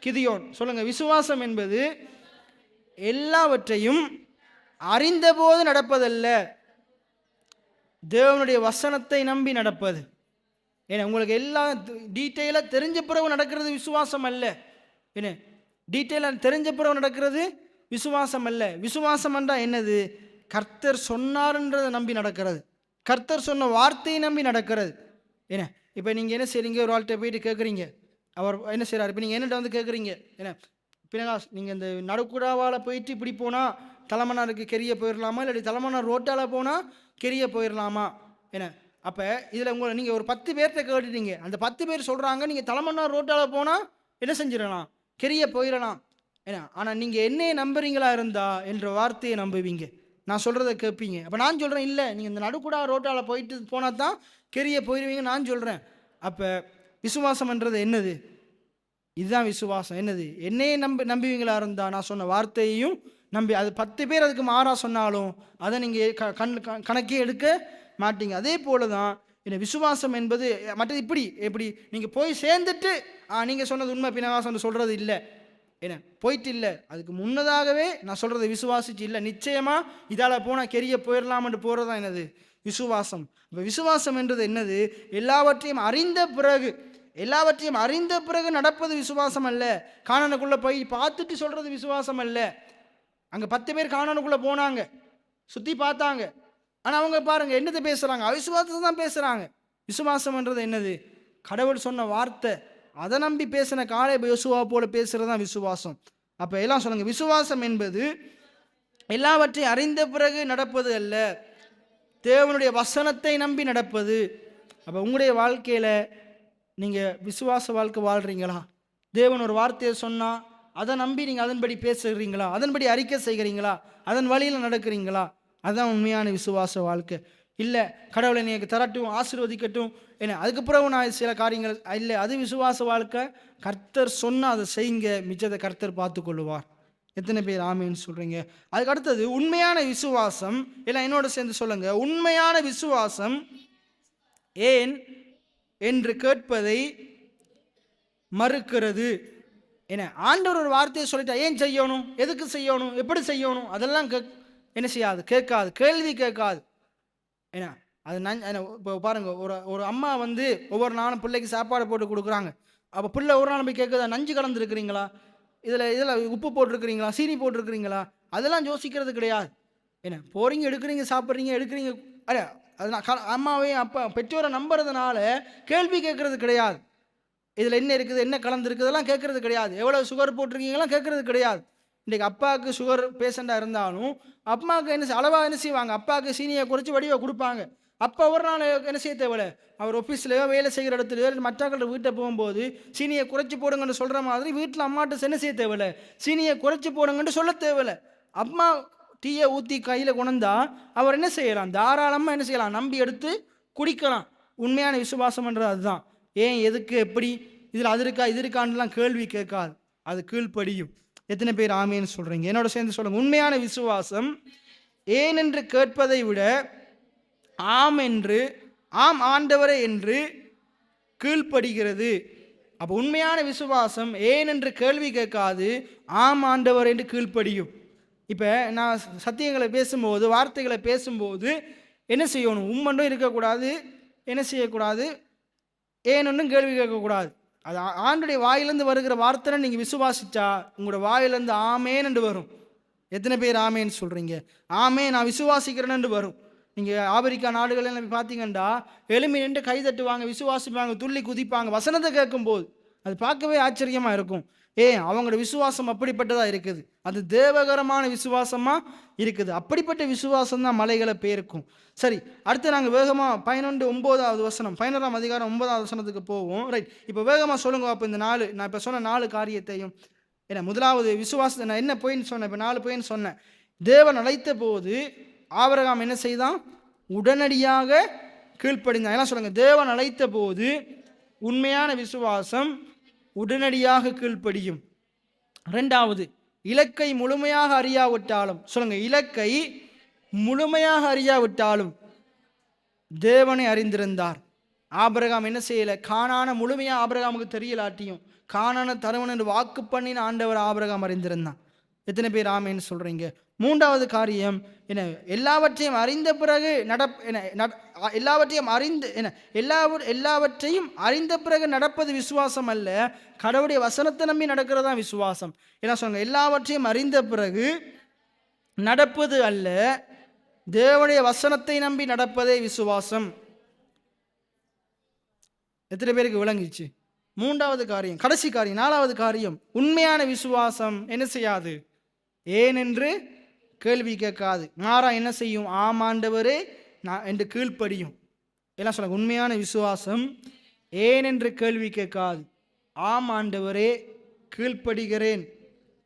கிதியோன் சொல்லுங்க. விசுவாசம் என்பது எல்லாவற்றையும் அறிந்தபோது நடப்பதல்ல, தேவனுடைய வசனத்தை நம்பி நடப்பது. ஏன்னா உங்களுக்கு எல்லாம் டீட்டெயிலாக தெரிஞ்ச பிறகு நடக்கிறது விசுவாசம் அல்ல. என்ன, டீட்டெயிலாக தெரிஞ்ச பிறகு நடக்கிறது விசுவாசம் அல்ல. விசுவாசம் என்றால் என்னது? கர்த்தர் சொன்னார்ன்றதை நம்பி நடக்கிறது, கர்த்தர் சொன்ன வார்த்தையை நம்பி நடக்கிறது. என்ன, இப்போ நீங்கள் என்ன செய்றீங்க? ஒரு ஆள்கிட்ட போயிட்டு கேட்குறீங்க, அவர் என்ன செய்கிறார்? இப்போ நீங்கள் என்னட்ட வந்து கேட்குறீங்க, என்ன பினகாஸ் நீங்கள் இந்த நடுக்குடாவால் போயிட்டு இப்படி போனால் தலைமன்னாருக்கு கெரிய போயிடலாமா, இல்லாட்டி தலைமன்னார் ரோட்டால் போனால் கெரிய போயிடலாமா? என்ன, அப்போ இதில் உங்களை நீங்கள் ஒரு 10 பேர்கிட்ட கேட்டுட்டீங்க, அந்த 10 பேர் சொல்கிறாங்க நீங்கள் தலைமன்னார் ரோட்டால் போனால் என்ன செஞ்சிடலாம்? கெரிய போயிடலாம். ஏன்னா, ஆனால் நீங்கள் என்னையே நம்புறீங்களா இருந்தா என்ற வார்த்தையை நம்புவீங்க, நான் சொல்கிறத கேட்பீங்க. அப்போ நான் சொல்கிறேன், இல்லை நீங்கள் இந்த நடுக்குடா ரோட்டால் போயிட்டு போனால் தான் கெரிய போயிடுவீங்க நான் சொல்கிறேன். அப்போ விசுவாசம்ன்றது என்னது? இதுதான் விசுவாசம். என்னது? என்னையே நம்புவீங்களா இருந்தா நான் சொன்ன வார்த்தையையும் நம்பி, அது 10 பேர் அதுக்கு மாறா சொன்னாலும் அதை நீங்கள் கணக்கே எடுக்க மாட்டீங்க. அதே போல தான் என்ன விசுவாசம் என்பது. மற்றது எப்படி நீங்கள் போய் சேர்ந்துட்டு நீங்கள் சொன்னது உண்மை பினகாசம் சொல்கிறது இல்லை, என்ன போயிட்டு இல்லை, அதுக்கு முன்னதாகவே நான் சொல்கிறத விசுவாசிச்சு இல்லை, நிச்சயமாக இதால் போனால் கெரிய போயிடலாம்னு போகிறது தான் என்னது? விசுவாசம். இப்போ விசுவாசம் என்றது என்னது? எல்லாவற்றையும் அறிந்த பிறகு நடப்பது விசுவாசம் அல்ல. கானானுக்குள்ளே போய் பார்த்துட்டு சொல்கிறது விசுவாசம் அல்ல. அங்கே 10 பேர் கானானுக்குள்ளே போனாங்க, சுற்றி பார்த்தாங்க, ஆனால் அவங்க பாருங்கள் என்னத்தை பேசுகிறாங்க? அவிசுவாசத்தை தான் பேசுகிறாங்க. விசுவாசம்ன்றது என்னது? கடவுள் சொன்ன வார்த்தை, அதை நம்பி பேசின காலேப் யோசுவா போல பேசுகிறது தான் விசுவாசம். அப்போ எல்லாம் சொல்லுங்கள். விசுவாசம் என்பது எல்லாவற்றையும் அறிந்த பிறகு நடப்பது அல்ல, தேவனுடைய வசனத்தை நம்பி நடப்பது. அப்போ உங்களுடைய வாழ்க்கையில் நீங்கள் விசுவாச வாழ்க்கை வாழ்கிறீங்களா? தேவன் ஒரு வார்த்தையை சொன்னால் அதை நம்பி நீங்கள் அதன்படி பேசுகிறீங்களா? அதன்படி அறிக்கை செய்கிறீங்களா? அதன் வழியில் நடக்கிறீங்களா? அதுதான் உண்மையான விசுவாச வாழ்க்கை. இல்லை கடவுளை எனக்கு தரட்டும், ஆசீர்வதிக்கட்டும், என்ன அதுக்கப்புறம் நான் சில காரியங்கள் இல்லை, அது விசுவாச வாழ்க்கை. கர்த்தர் சொன்னால் அதை செய்யுங்க, மிச்சத்தை கர்த்தர் பார்த்து கொள்ளுவார். எத்தனை பேர் ஆமேன்னு சொல்கிறீங்க? அதுக்கு அடுத்தது உண்மையான விசுவாசம். எல்லாம் என்னோட சேர்ந்து சொல்லுங்க. உண்மையான விசுவாசம் ஏன் என்று கேட்பதை மறுக்கிறது. என்ன, ஆண்டவர் ஒரு வார்த்தையை சொல்லிட்டா ஏன் செய்யணும், எதுக்கு செய்யணும், எப்படி செய்யணும், அதெல்லாம் என்ன செய்யாது? கேட்காது, கேள்வி கேட்காது. ஏன்னா அது இப்போ பாருங்கள், ஒரு அம்மா வந்து ஒவ்வொரு நாளும் பிள்ளைக்கு சாப்பாடு போட்டு கொடுக்குறாங்க. அப்போ பிள்ளை ஒரு நாள் போய் கேட்குதா, நஞ்சு கலந்துருக்கிறீங்களா, இதில் உப்பு போட்டிருக்கிறீங்களா, சீனி போட்டிருக்கிறீங்களா, அதெல்லாம் யோசிக்கிறது கிடையாது. என்ன, போகிறீங்க, எடுக்கிறீங்க, சாப்பிட்றீங்க, எடுக்கிறீங்க. அது அம்மாவையும் அப்பா பெற்றோரை நம்புறதுனால கேள்வி கேட்கறது கிடையாது. இதில் என்ன இருக்குது, என்ன கலந்துருக்குதெல்லாம் கேட்கறது கிடையாது. எவ்வளோ சுகர் போட்டிருக்கீங்கலாம் கேட்கறது கிடையாது. இன்றைக்கு அப்பாவுக்கு சுகர் பேஷண்ட்டாக இருந்தாலும் அம்மாவுக்கு அளவாக என்ன செய்வாங்க? அப்பாவுக்கு சீனியை குறைச்சி வடிவை கொடுப்பாங்க. அப்போ ஒரு நாள் என்ன செய்ய தேவையில்லை, அவர் ஆஃபீஸ்லையோ வேலை செய்கிற இடத்துலையோ மற்றவர்கள வீட்டை போகும்போது சீனியை குறைச்சி போடுங்கன்னு சொல்கிற மாதிரி வீட்டில் அம்மாட்ட என்ன செய்ய தேவையில்லை, சீனியை குறைச்சி போடுங்கன்னு சொல்ல தேவையில்லை. அம்மா டீயை ஊற்றி கையில் கொண்டா அவர் என்ன செய்யலாம்? தாராளமாக என்ன செய்யலாம்? நம்பி எடுத்து குடிக்கலாம். உண்மையான விசுவாசம்ன்றது அதுதான். ஏன், எதுக்கு, எப்படி, இதில் அது இருக்கா, இது இருக்கான்லாம் கேள்வி கேட்காது, அது கீழ்ப்படியும். எத்தனை பேர் ஆமேன்னு சொல்கிறீங்க? என்னோட சேர்ந்து சொல்லுங்க. உண்மையான விசுவாசம் ஏன் என்று கேட்பதை விட ஆம் ஆண்டவரே என்று கீழ்ப்படுகிறது. அப்போ உண்மையான விசுவாசம் ஏன் என்று கேள்வி கேட்காது, ஆம் ஆண்டவர் என்று கீழ்ப்படியும். இப்போ நான் சத்தியங்களை பேசும்போது, வார்த்தைகளை பேசும்போது என்ன செய்யணும்? உம்மண்டும் இருக்கக்கூடாது, என்ன செய்யக்கூடாது, ஏனொன்றும் கேள்வி கேட்கக்கூடாது. அது ஆண்டுடைய வாயிலேருந்து வருகிற வார்த்தை நீங்கள் விசுவாசிச்சா உங்களோட வாயிலேருந்து ஆமேன் என்று வரும். எத்தனை பேர் ஆமேன்னு சொல்கிறீங்க? ஆமே நான் விசுவாசிக்கிறேன்னு வரும். நீங்கள் ஆப்பிரிக்கா நாடுகள் பார்த்தீங்கன்னா எலும்பி நின்று கை தட்டுவாங்க, விசுவாசிப்பாங்க, துள்ளி குதிப்பாங்க வசனத்தை கேட்கும்போது. அது பார்க்கவே ஆச்சரியமாக இருக்கும். அவங்களோட விசுவாசம் அப்படிப்பட்டதாக இருக்குது, அது தேவகரமான விசுவாசமாக இருக்குது. அப்படிப்பட்ட விசுவாசம் தான் மலைகளை பேருக்கும். சரி, அடுத்து நாங்கள் வேகமாக 11:9 வசனம், 11ஆம் அதிகாரம் 9வது வசனத்துக்கு போவோம். ரைட், இப்போ வேகமாக சொல்லுங்க. அப்போ இந்த 4 நான் இப்போ சொன்ன 4 காரியத்தையும், ஏன்னா முதலாவது விசுவாசத்தை நான் என்ன போயின்னு சொன்னேன், இப்போ 4 போயின்னு சொன்னேன். தேவன் அழைத்த போது ஆபிரகாம் என்ன செய்தான்? உடனடியாக கீழ்ப்படிந்தான். என்ன சொல்லுங்க? தேவன் அழைத்த போது உண்மையான விசுவாசம் உடனடியாக கீழ்ப்படியும். இரண்டாவது, இலக்கை முழுமையாக அறியாவிட்டாலும், சொல்லுங்க, இலக்கை முழுமையாக அறியாவிட்டாலும் தேவனை அறிந்திருந்தார். ஆபிரகாம் என்ன செய்யல? கானான முழுமையா ஆபிரகாமுக்கு தெரியலாட்டியும் கானான தருவன் என்று வாக்கு பண்ணின ஆண்டவர் ஆபிரகாம் அறிந்திருந்தான். எத்தனை பேர் ஆமேன்னு சொல்றீங்க? மூன்றாவது காரியம் என்ன? எல்லாவற்றையும் அறிந்த பிறகு எல்லாவற்றையும் அறிந்த பிறகு நடப்பது விசுவாசம் அல்ல, கடவுளுடைய வசனத்தை நம்பி நடக்கிறதா விசுவாசம். என்ன சொல்லுங்க? எல்லாவற்றையும் அறிந்த பிறகு நடப்பது அல்ல, தேவனுடைய வசனத்தை நம்பி நடப்பதே விசுவாசம். எத்தனை பேருக்கு விளங்கிச்சு? மூன்றாவது காரியம். கடைசி காரியம், நாலாவது காரியம், உண்மையான விசுவாசம் என்ன செய்யாது? ஏனென்று கேள்வி கேட்காது. மாறா என்ன செய்யும்? ஆமாண்டவரே நான் என்று கீழ்ப்படியும். எல்லாம் சொல்லுங்க, உண்மையான விசுவாசம் ஏனென்று கேள்வி கேட்காது, ஆமாண்டவரே கீழ்ப்படுகிறேன்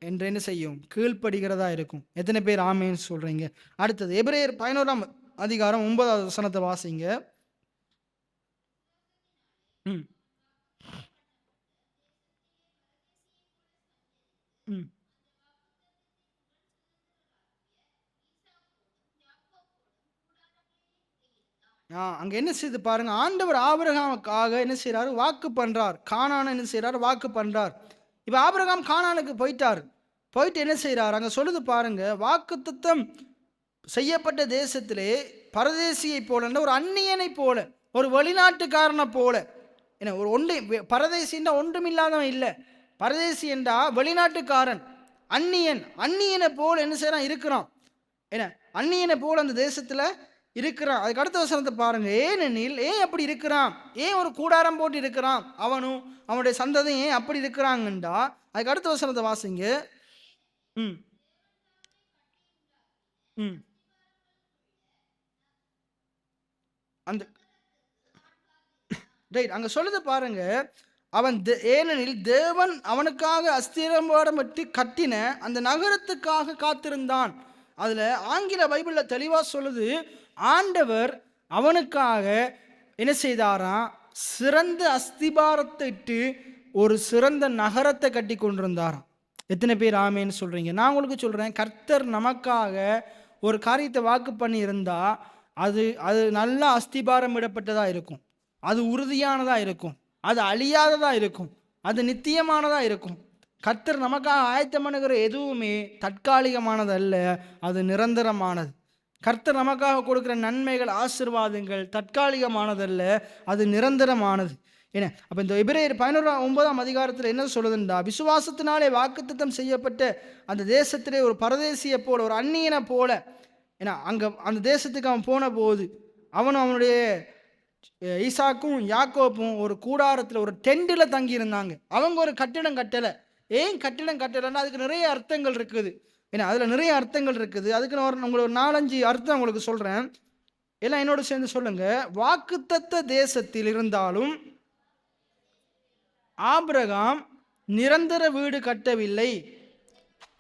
என்று என்ன செய்யும்? கீழ்ப்படுகிறதா இருக்கும். எத்தனை பேர் ஆமேன்னு சொல்றீங்க? அடுத்தது எபிரேயர் 11ஆம் அதிகாரம் 9வது வசனத்தை வாசிங்க. அங்க என்ன செய்து பாருங்க, ஆண்டவர் ஆபிரகாமுக்காக என்ன செய்யறாரு? வாக்கு பண்றார். கானான என்ன செய்யறாரு? வாக்கு பண்றார். இப்ப ஆபிரகாம் கானானுக்கு போயிட்டு என்ன செய்யறாரு? அங்க சொல்லுது பாருங்க, வாக்குத்தத்தம் செய்யப்பட்ட தேசத்திலே பரதேசியை போல, ஒரு அந்நியனை போல, ஒரு வெளிநாட்டுக்காரனை போல. என்ன ஒரு பரதேசின்னா ஒன்றுமில்லாதவன் இல்லை. பரதேசி என்றா வெளிநாட்டுக்காரன், அந்நியனை போல என்ன செய்யறான்? இருக்கிறான். என்ன அந்நியனை போல அந்த தேசத்துல இருக்கிறான். அதுக்கு அடுத்த வசனத்தை பாருங்க. ஏனெனில் ஏன் அப்படி இருக்கிறான்? ஏன் ஒரு கூடாரம் போட்டு இருக்கிறான்? அவனும் அவனுடைய சந்ததியும் ஏன் அப்படி இருக்கிறாங்கண்டா, அதுக்கு அடுத்த வசனத்தை வாசிங்க. அந்த ரைட் அங்க சொல்லுது பாருங்க, அவன் ஏனெனில் தேவன் அவனுக்காக அஸ்திரம்பாடம் வெட்டி கட்டின அந்த நகரத்துக்காக காத்திருந்தான். அதுல ஆங்கில பைபிள்ல தெளிவா சொல்லுது, ஆண்டவர் அவனுக்காக என்ன செய்தாராம்? சிறந்த அஸ்திபாரத்தை இட்டு ஒரு சிறந்த நகரத்தை கட்டி கொண்டிருந்தாராம். எத்தனை பேர் ஆமேன்னு சொல்றீங்க? நான் உங்களுக்கு சொல்றேன், கர்த்தர் நமக்காக ஒரு காரியத்தை வாக்கு பண்ணி இருந்தா அது நல்ல அஸ்திபாரம் இடப்பட்டதா இருக்கும், அது உறுதியானதா இருக்கும், அது அழியாததா இருக்கும், அது நித்தியமானதா இருக்கும். கர்த்தர் நமக்காக ஆயத்தம் பண்ணுகிற எதுவுமே தற்காலிகமானது அல்ல, அது நிரந்தரமானது. கர்த்தர் நமக்காக கொடுக்கிற நன்மைகள், ஆசீர்வாதங்கள் தற்காலிகமானதல்ல, அது நிரந்தரமானது. என்ன அப்போ இந்த எபிரேயர் 11ஆம் அதிகாரத்தில் என்ன சொல்லுதுண்டா, விசுவாசத்தினாலே வாக்குத்தத்தம் செய்யப்பட்ட அந்த தேசத்திலே ஒரு பரதேசியை போல, ஒரு அந்நியனை போல, ஏன்னா அங்கே அந்த தேசத்துக்கு அவன் போன போது அவனும் அவனுடைய ஈசாக்கும் யாக்கோப்பும் ஒரு கூடாரத்தில், ஒரு டெண்டில் தங்கி இருந்தாங்க. அவங்க ஒரு கட்டிடம் கட்டலை. ஏன் கட்டிடம் கட்டலைன்னா அதுக்கு நிறைய அர்த்தங்கள் இருக்குது. ஏன்னா அதில் நிறைய அர்த்தங்கள் இருக்குது. அதுக்கு நான் உங்களுக்கு ஒரு 4-5 அர்த்தம் உங்களுக்கு சொல்கிறேன், எல்லாம் என்னோட சேர்ந்து சொல்லுங்க. வாக்குத்தத்த தேசத்தில் இருந்தாலும் ஆபிரகாம் நிரந்தர வீடு கட்டவில்லை,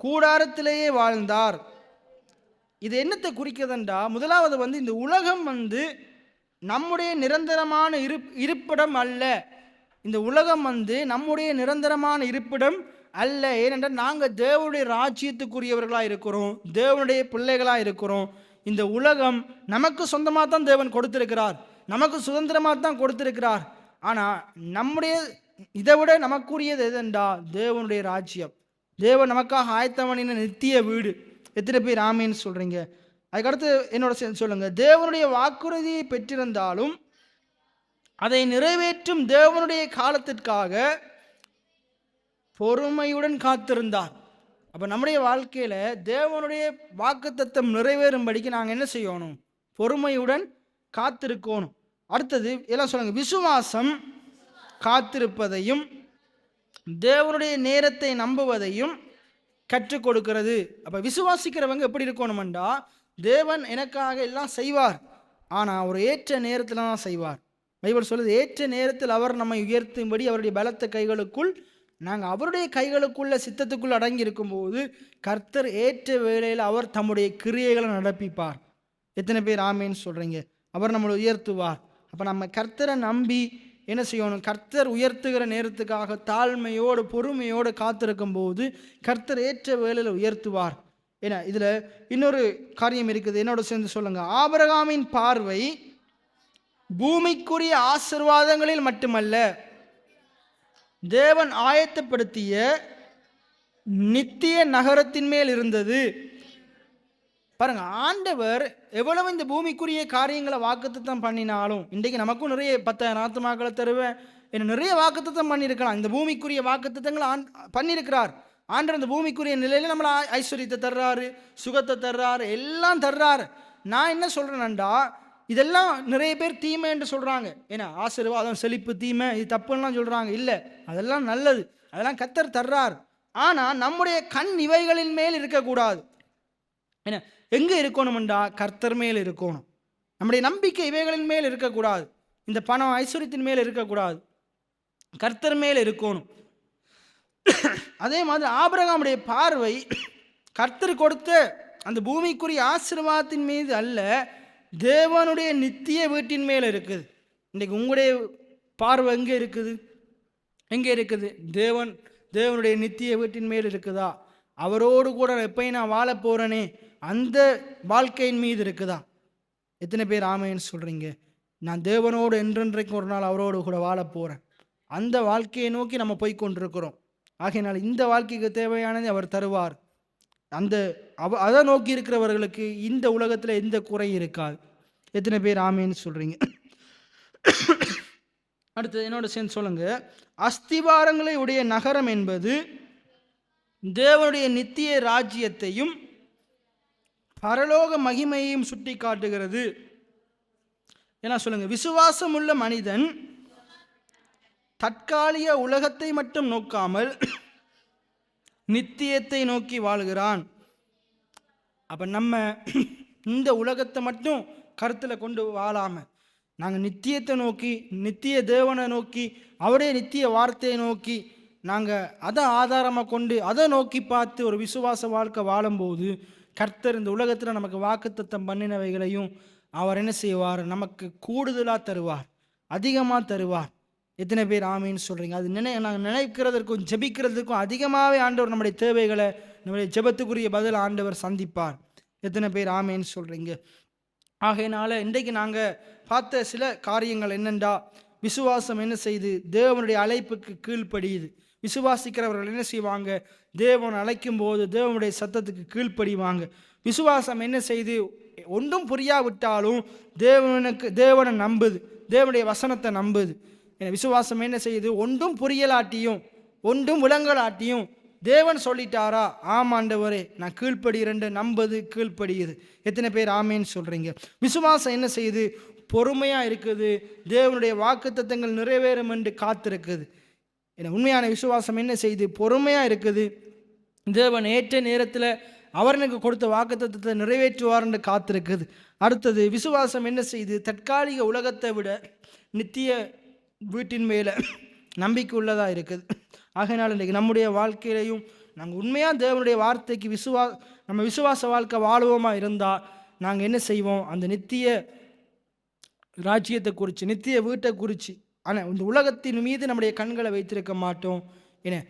கூடாரத்திலேயே வாழ்ந்தார். இது என்னத்தை குறிக்கிறதுண்டா, முதலாவது இந்த உலகம் நம்முடைய நிரந்தரமான இருப்பிடம் அல்ல. இந்த உலகம் நம்முடைய நிரந்தரமான இருப்பிடம் அல்ல. ஏனென்றால் நாங்கள் தேவனுடைய ராஜ்யத்துக்குரியவர்களாக இருக்கிறோம், தேவனுடைய பிள்ளைகளாக இருக்கிறோம். இந்த உலகம் நமக்கு சொந்தமாக தான் தேவன் கொடுத்திருக்கிறார், நமக்கு சுதந்திரமாக தான் கொடுத்திருக்கிறார். ஆனால் நம்முடைய இதை விட நமக்குரியது எதுண்டா, தேவனுடைய ராஜ்யம், தேவன் நமக்காக ஆயத்தமனின நித்திய வீடு. எத்தனை பேர் ஆமேன்னு சொல்றீங்க? அதுக்கடுத்து என்னோட சேர்ந்து சொல்லுங்க, தேவனுடைய வாக்குறுதியை பெற்றிருந்தாலும் அதை நிறைவேற்றும் தேவனுடைய காலத்திற்காக பொறுமையுடன் காத்திருந்தார். அப்ப நம்முடைய வாழ்க்கையில தேவனுடைய வாக்குத்தத்தம் நிறைவேறும்படிக்கு நாங்கள் என்ன செய்யணும்? பொறுமையுடன் காத்திருக்கணும். அடுத்தது எல்லாம் சொல்லுங்க, விசுவாசம் காத்திருப்பதையும் தேவனுடைய நேரத்தை நம்புவதையும் கற்றுக் கொடுக்கிறது. அப்ப விசுவாசிக்கிறவங்க எப்படி இருக்கணும்டா, தேவன் எனக்காக எல்லாம் செய்வார், ஆனா ஒரு ஏற்ற நேரத்தில் தான் செய்வார். பைபிள் சொல்லுது, ஏற்ற நேரத்தில் அவர் நம்மை உயர்த்தும்படி அவருடைய பலத்த கைகளுக்குள் நாங்கள் அவருடைய கைகளுக்குள்ள சித்தத்துக்குள் அடங்கி இருக்கும்போது கர்த்தர் ஏற்ற வேளையில் அவர் தம்முடைய கிரியைகளை நடப்பிப்பார். எத்தனை பேர் ஆமேன்னு சொல்றீங்க? அவர் நம்மளை உயர்த்துவார். அப்போ நம்ம கர்த்தரை நம்பி என்ன செய்யணும்? கர்த்தர் உயர்த்துகிற நேரத்துக்காக தாழ்மையோடு பொறுமையோடு காத்திருக்கும் போது கர்த்தர் ஏற்ற வேளையில் உயர்த்துவார். ஏன்னா இதில் இன்னொரு காரியம் இருக்குது, என்னோட சேர்ந்து சொல்லுங்க. ஆபிரகாமின் பார்வை பூமிக்குரிய ஆசீர்வாதங்களில் மட்டுமல்ல, தேவன் ஆயத்தப்படுத்திய நித்திய நகரத்தின் மேல் இருந்தது. பாருங்க, ஆண்டவர் எவ்வளவு இந்த பூமிக்குரிய காரியங்களை வாக்குத்தத்தம் பண்ணினாலும், இன்றைக்கு நமக்கும் நிறைய 10,000 ஆத்துமாக்களை தருவேன் என்ன நிறைய வாக்குத்தத்தம் பண்ணியிருக்கலாம். இந்த பூமிக்குரிய வாக்குத்தத்தங்களை பண்ணியிருக்கிறார். ஆண்டவர் இந்த பூமிக்குரிய நிலையில நம்மளை ஐஸ்வர்யத்தை தர்றாரு, சுகத்தை தர்றாரு, எல்லாம் தர்றாரு. நான் என்ன சொல்றேன்டா, இதெல்லாம் நிறைய பேர் தீமை என்று சொல்றாங்க. ஏன்னா ஆசீர்வாதம் செழிப்பு தீமை, இது தப்புலாம் சொல்றாங்க. இல்லை, அதெல்லாம் நல்லது, அதெல்லாம் கர்த்தர் தர்றார். ஆனா நம்முடைய கண் இவைகளின் மேல் இருக்கக்கூடாது. என்ன எங்க இருக்கணும்டா? கர்த்தர் மேல் இருக்கணும். நம்முடைய நம்பிக்கை இவைகளின் மேல் இருக்கக்கூடாது, இந்த பணம் ஐஸ்வர்யத்தின் மேல் இருக்கக்கூடாது, கர்த்தர் மேல் இருக்கணும். அதே மாதிரி ஆபிரகாமுடைய பார்வை கர்த்தர் கொடுத்த அந்த பூமிக்குரிய ஆசீர்வாதத்தின் மீது அல்ல, தேவனுடைய நித்திய வீட்டின் மேல் இருக்குது. இன்றைக்கு உங்களுடைய பார்வை எங்கே இருக்குது? எங்கே இருக்குது? தேவனுடைய நித்திய வீட்டின் மேல் இருக்குதா? அவரோடு கூட எப்பயும் நான் வாழ போறேனே அந்த வாழ்க்கையின் மீது இருக்குதா? எத்தனை பேர் ஆமைன்னு சொல்றீங்க? நான் தேவனோடு என்றென்றைக்கும் ஒரு நாள் அவரோடு கூட வாழ போறேன், அந்த வாழ்க்கையை நோக்கி நம்ம போய் கொண்டிருக்கிறோம். ஆகையினால் இந்த வாழ்க்கைக்கு தேவையானதை அவர் தருவார். அதை நோக்கி இருக்கிறவர்களுக்கு இந்த உலகத்தில் எந்த குறை இருக்காது. எத்தனை பேர் ஆமேன்னு சொல்றீங்க? அடுத்தது என்னோட சேர்ந்து சொல்லுங்க. அஸ்திவாரங்களை உடைய நகரம் என்பது தேவனுடைய நித்திய ராஜ்யத்தையும் பரலோக மகிமையையும் சுட்டி காட்டுகிறது. என்ன சொல்லுங்க? விசுவாசம் உள்ள மனிதன் தற்காலிக உலகத்தை மட்டும் நோக்காமல் நித்தியத்தை நோக்கி வாழ்கிறான். அப்ப நம்ம இந்த உலகத்தை மட்டும் கருத்தில் கொண்டு வாழாம நாங்கள் நித்தியத்தை நோக்கி, நித்திய தேவனை நோக்கி, அவருடைய நித்திய வார்த்தையை நோக்கி நாங்கள் அதை ஆதாரமாக கொண்டு அதை நோக்கி பார்த்து ஒரு விசுவாச வாழ்க்கை வாழும்போது கர்த்தர் இந்த உலகத்தில் நமக்கு வாக்குத்தத்தம் பண்ணினவைகளையும் அவர் என்ன செய்வார்? நமக்கு கூடுதலாக தருவார், அதிகமாக தருவார். எத்தனை பேர் ஆமீன்னு சொல்கிறீங்க? அது நாங்கள் நினைக்கிறதற்கும் ஜெபிக்கிறதுக்கும் அதிகமாகவே ஆண்டவர் நம்முடைய தேவைகளை, நம்முடைய ஜெபத்துக்குரிய பதில் ஆண்டவர் சந்திப்பார். எத்தனை பேர் ஆமீன்னு சொல்கிறீங்க? ஆகையினால இன்றைக்கு நாங்கள் பார்த்த சில காரியங்கள் என்னென்றா, விசுவாசம் என்ன செய்து தேவனுடைய அழைப்புக்கு கீழ்ப்படியுது. விசுவாசிக்கிறவர்கள் என்ன செய்வாங்க? தேவன் அழைக்கும் போது தேவனுடைய சத்தத்துக்கு கீழ்ப்படிவாங்க. விசுவாசம் என்ன செய்து ஒன்றும் புரியாவிட்டாலும் தேவனை நம்புது, தேவனுடைய வசனத்தை நம்புது. விசுவாசம் என்ன செய்யுது? ஒன்றும் புரியலாட்டியும் ஒன்றும் விளங்கலாட்டியும் தேவன் சொல்லிட்டாரா, ஆமாண்டவரே நான் கீழ்ப்படுகிறேன் நம்புது, கீழ்ப்படுகிறது. எத்தனை பேர் ஆமேன்னு சொல்றீங்க? விசுவாசம் என்ன செய்யுது? பொறுமையா இருக்குது, தேவனுடைய வாக்குத்தத்தங்கள் நிறைவேறும் என்று காத்திருக்குது. உண்மையான விசுவாசம் என்ன செய்யுது? பொறுமையா இருக்குது, தேவன் ஏற்ற நேரத்தில் அவனுக்கு கொடுத்த வாக்குத்தத்தத்தை நிறைவேற்றுவார் என்று காத்திருக்குது. அடுத்தது விசுவாசம் என்ன செய்யுது? தற்காலிக உலகத்தை விட நித்திய வீட்டின் மேலே நம்பிக்கை உள்ளதாக இருக்குது. ஆகையினால் இன்றைக்கு நம்முடைய வாழ்க்கையிலையும் நாங்கள் உண்மையாக தேவனுடைய வார்த்தைக்கு நம்ம விசுவாச வாழ்க்கை வாழுவோமா இருந்தால் நாங்கள் என்ன செய்வோம்? அந்த நித்திய ராஜ்யத்தை குறித்து, நித்திய வீட்டை குறித்து, ஆனால் இந்த உலகத்தின் மீது நம்முடைய கண்களை வைத்திருக்க மாட்டோம். ஏன்னா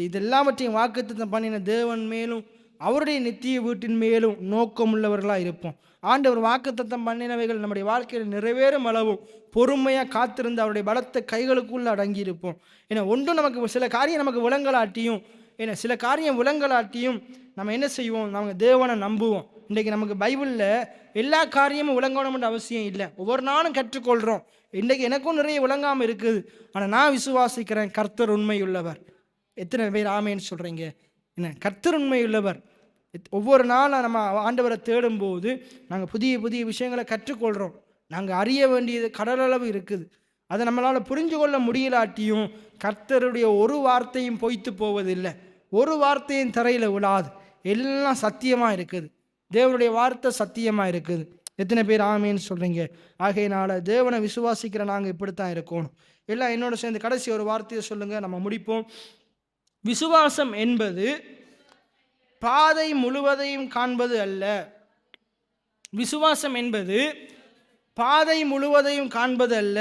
இதெல்லாவற்றையும் வாக்குத்தத்தம் பண்ணின தேவன் மேலும் அவருடைய நித்திய வீட்டின் மேலும் நோக்கம் உள்ளவர்களாக இருப்போம். ஆண்டவர் வாக்குத்தத்தம் பண்ணினவைகள் நம்முடைய வாழ்க்கையில் நிறைவேறும் அளவும் பொறுமையாக காத்திருந்து அவருடைய பலத்த கைகளுக்குள்ள அடங்கி இருப்போம். ஏன்னா ஒன்றும் நமக்கு சில காரியம் நமக்கு விளங்கலாட்டியும், ஏன்னா சில காரியம் விளங்கலாட்டியும் நம்ம என்ன செய்வோம்? நம்ம தேவனை நம்புவோம். இன்றைக்கு நமக்கு பைபிளில் எல்லா காரியமும் விளங்கணும்ன்ற அவசியம் இல்லை, ஒவ்வொரு நாளும் கற்றுக்கொள்கிறோம். இன்றைக்கு எனக்கும் நிறைய விளங்காமல் இருக்குது, ஆனால் நான் விசுவாசிக்கிறேன் கர்த்தர் உண்மையுள்ளவர். எத்தனை பேர் ஆமேன்னு சொல்கிறீங்க? என்ன கர்த்தர் உண்மையுள்ளவர்? ஒவ்வொரு நாளும் நம்ம ஆண்டவரை தேடும்போது நாங்கள் புதிய புதிய விஷயங்களை கற்றுக்கொள்கிறோம். நாங்கள் அறிய வேண்டியது கடலளவு இருக்குது. அதை நம்மளால் புரிஞ்சு கொள்ள முடியலாட்டியும் கர்த்தருடைய ஒரு வார்த்தையும் பொய்த்து போவதில்லை, ஒரு வார்த்தையும் தரையில் விழாது, எல்லாம் சத்தியமாக இருக்குது. தேவனுடைய வார்த்தை சத்தியமாக இருக்குது. எத்தனை பேர் ஆமேன்னு சொல்கிறீங்க? ஆகையினால தேவனை விசுவாசிக்கிற நாங்கள் இப்படித்தான் இருக்கணும். எல்லாம் என்னோட சேர்ந்து கடைசி ஒரு வார்த்தையை சொல்லுங்கள், நம்ம முடிப்போம். விசுவாசம் என்பது பாதை முழுவதையும் காண்பது அல்ல. விசுவாசம் என்பது பாதை முழுவதையும் காண்பது அல்ல,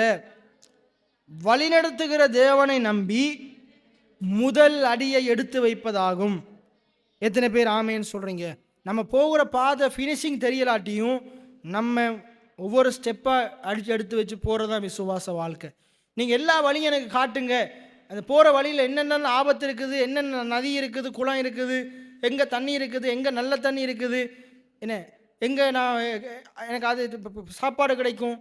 வழிநடத்துகிற தேவனை நம்பி முதல் அடியை எடுத்து வைப்பதாகும். எத்தனை பேர் ஆமேன்னு சொல்கிறீங்க? நம்ம போகிற பாதை ஃபினிஷிங் தெரியலாட்டியும் நம்ம ஒவ்வொரு ஸ்டெப்பாக அடித்து எடுத்து வச்சு போகிறது தான் விசுவாச வாழ்க்கை. நீங்கள் எல்லா வழியும் எனக்கு காட்டுங்க, அந்த போகிற வழியில் என்னென்ன ஆபத்து இருக்குது, என்னென்ன நதி இருக்குது, குளம் இருக்குது, எங்கே தண்ணி இருக்குது, எங்கே நல்ல தண்ணி இருக்குது, என்ன எங்கே நான் எனக்கு அது சாப்பாடு கிடைக்கும்,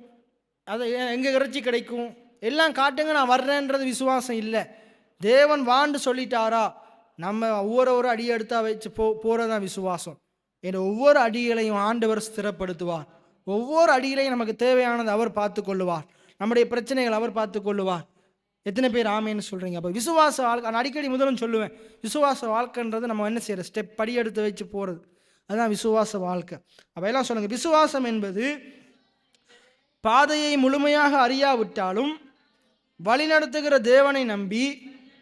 அது எங்கே இறைச்சி கிடைக்கும், எல்லாம் காட்டுங்க, நான் வர்றேன்றது விசுவாசம் இல்லை. தேவன் வாண்டு சொல்லிட்டாரா, நம்ம ஒவ்வொரு அடியை எடுத்தா வச்சு போகிறதான் விசுவாசம். என்ற ஒவ்வொரு அடிகளையும் ஆண்டவர் ஸ்திரப்படுத்துவார். ஒவ்வொரு அடிகளையும் நமக்கு தேவையானது அவர் பார்த்து கொள்ளுவார். நம்முடைய பிரச்சனைகள் அவர் பார்த்து கொள்ளுவார். எத்தனை பேர் ஆமேன்னு சொல்கிறீங்க? அப்போ விசுவாச வாழ்க்கை, நான் அடிக்கடி முதலும் சொல்லுவேன், விசுவாச வாழ்க்கைன்றது நம்ம என்ன செய்கிற ஸ்டெப் படி எடுத்து வச்சு போகிறது, அதுதான் விசுவாச வாழ்க்கை. அப்போ எல்லாம் சொல்லுங்கள், விசுவாசம் என்பது பாதையை முழுமையாக அறியாவிட்டாலும் வழிநடத்துகிற தேவனை நம்பி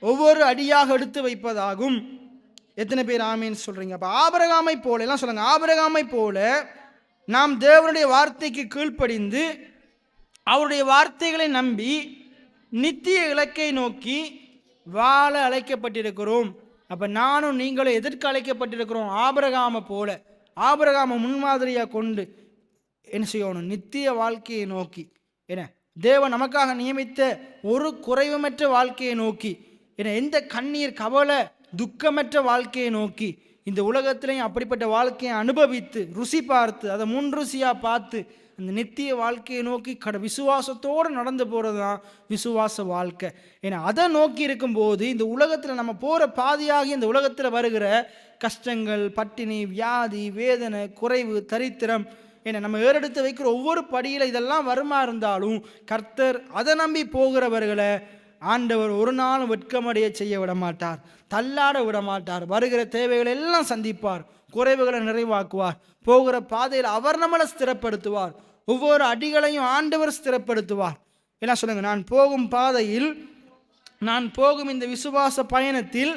ஒவ்வொரு அடியாக எடுத்து வைப்பதாகும். எத்தனை பேர் ஆமேன்னு சொல்கிறீங்க? அப்போ ஆபிரகாமை போல, எல்லாம் சொல்லுங்கள், ஆபிரகாமை போல நாம் தேவனுடைய வார்த்தைக்கு கீழ்ப்படிந்து அவருடைய வார்த்தைகளை நம்பி நித்திய இலக்கை நோக்கி வாழ அழைக்கப்பட்டிருக்கிறோம். அப்போ நானும் நீங்களும் எதற்கு அழைக்கப்பட்டிருக்கிறோம்? ஆபிரகாமை போல, ஆபிரகாமை முன்மாதிரியாக கொண்டு என்ன செய்யணும்? நித்திய வாழ்க்கையை நோக்கி, என்ன தேவன் நமக்காக நியமித்த ஒரு குறைவுமற்ற வாழ்க்கையை நோக்கி, என்ன எந்த கண்ணீர் கவலை துக்கமற்ற வாழ்க்கையை நோக்கி, இந்த உலகத்திலையும் அப்படிப்பட்ட வாழ்க்கையை அனுபவித்து ருசி பார்த்து அதை முன்ருசியாக பார்த்து அந்த நித்திய வாழ்க்கையை நோக்கி விசுவாசத்தோடு நடந்து போகிறது தான் விசுவாச வாழ்க்கை. ஏன்னா அதை நோக்கி இருக்கும்போது இந்த உலகத்தில் நம்ம போகிற பாதியாகி இந்த உலகத்தில் வருகிற கஷ்டங்கள், பட்டினி, வியாதி, வேதனை, குறைவு, தரித்திரம், ஏன்னா நம்ம ஏறெடுத்து வைக்கிற ஒவ்வொரு படியில் இதெல்லாம் வருமா இருந்தாலும் கர்த்தர் அதை நம்பி போகிறவர்களை ஆண்டவர் ஒரு நாளும் வெட்கமடைய செய்ய விட மாட்டார், தள்ளாட விட மாட்டார். வருகிற தேவைகளை எல்லாம் சந்திப்பார், குறைவுகளை நிறைவாக்குவார். போகிற பாதையில் அவர் நம்மளை ஸ்திரப்படுத்துவார். ஒவ்வொரு அடிகளையும் ஆண்டவர் ஸ்திரப்படுத்துவார். என்ன சொல்லுங்க, நான் போகும் பாதையில், நான் போகும் இந்த விசுவாச பயணத்தில்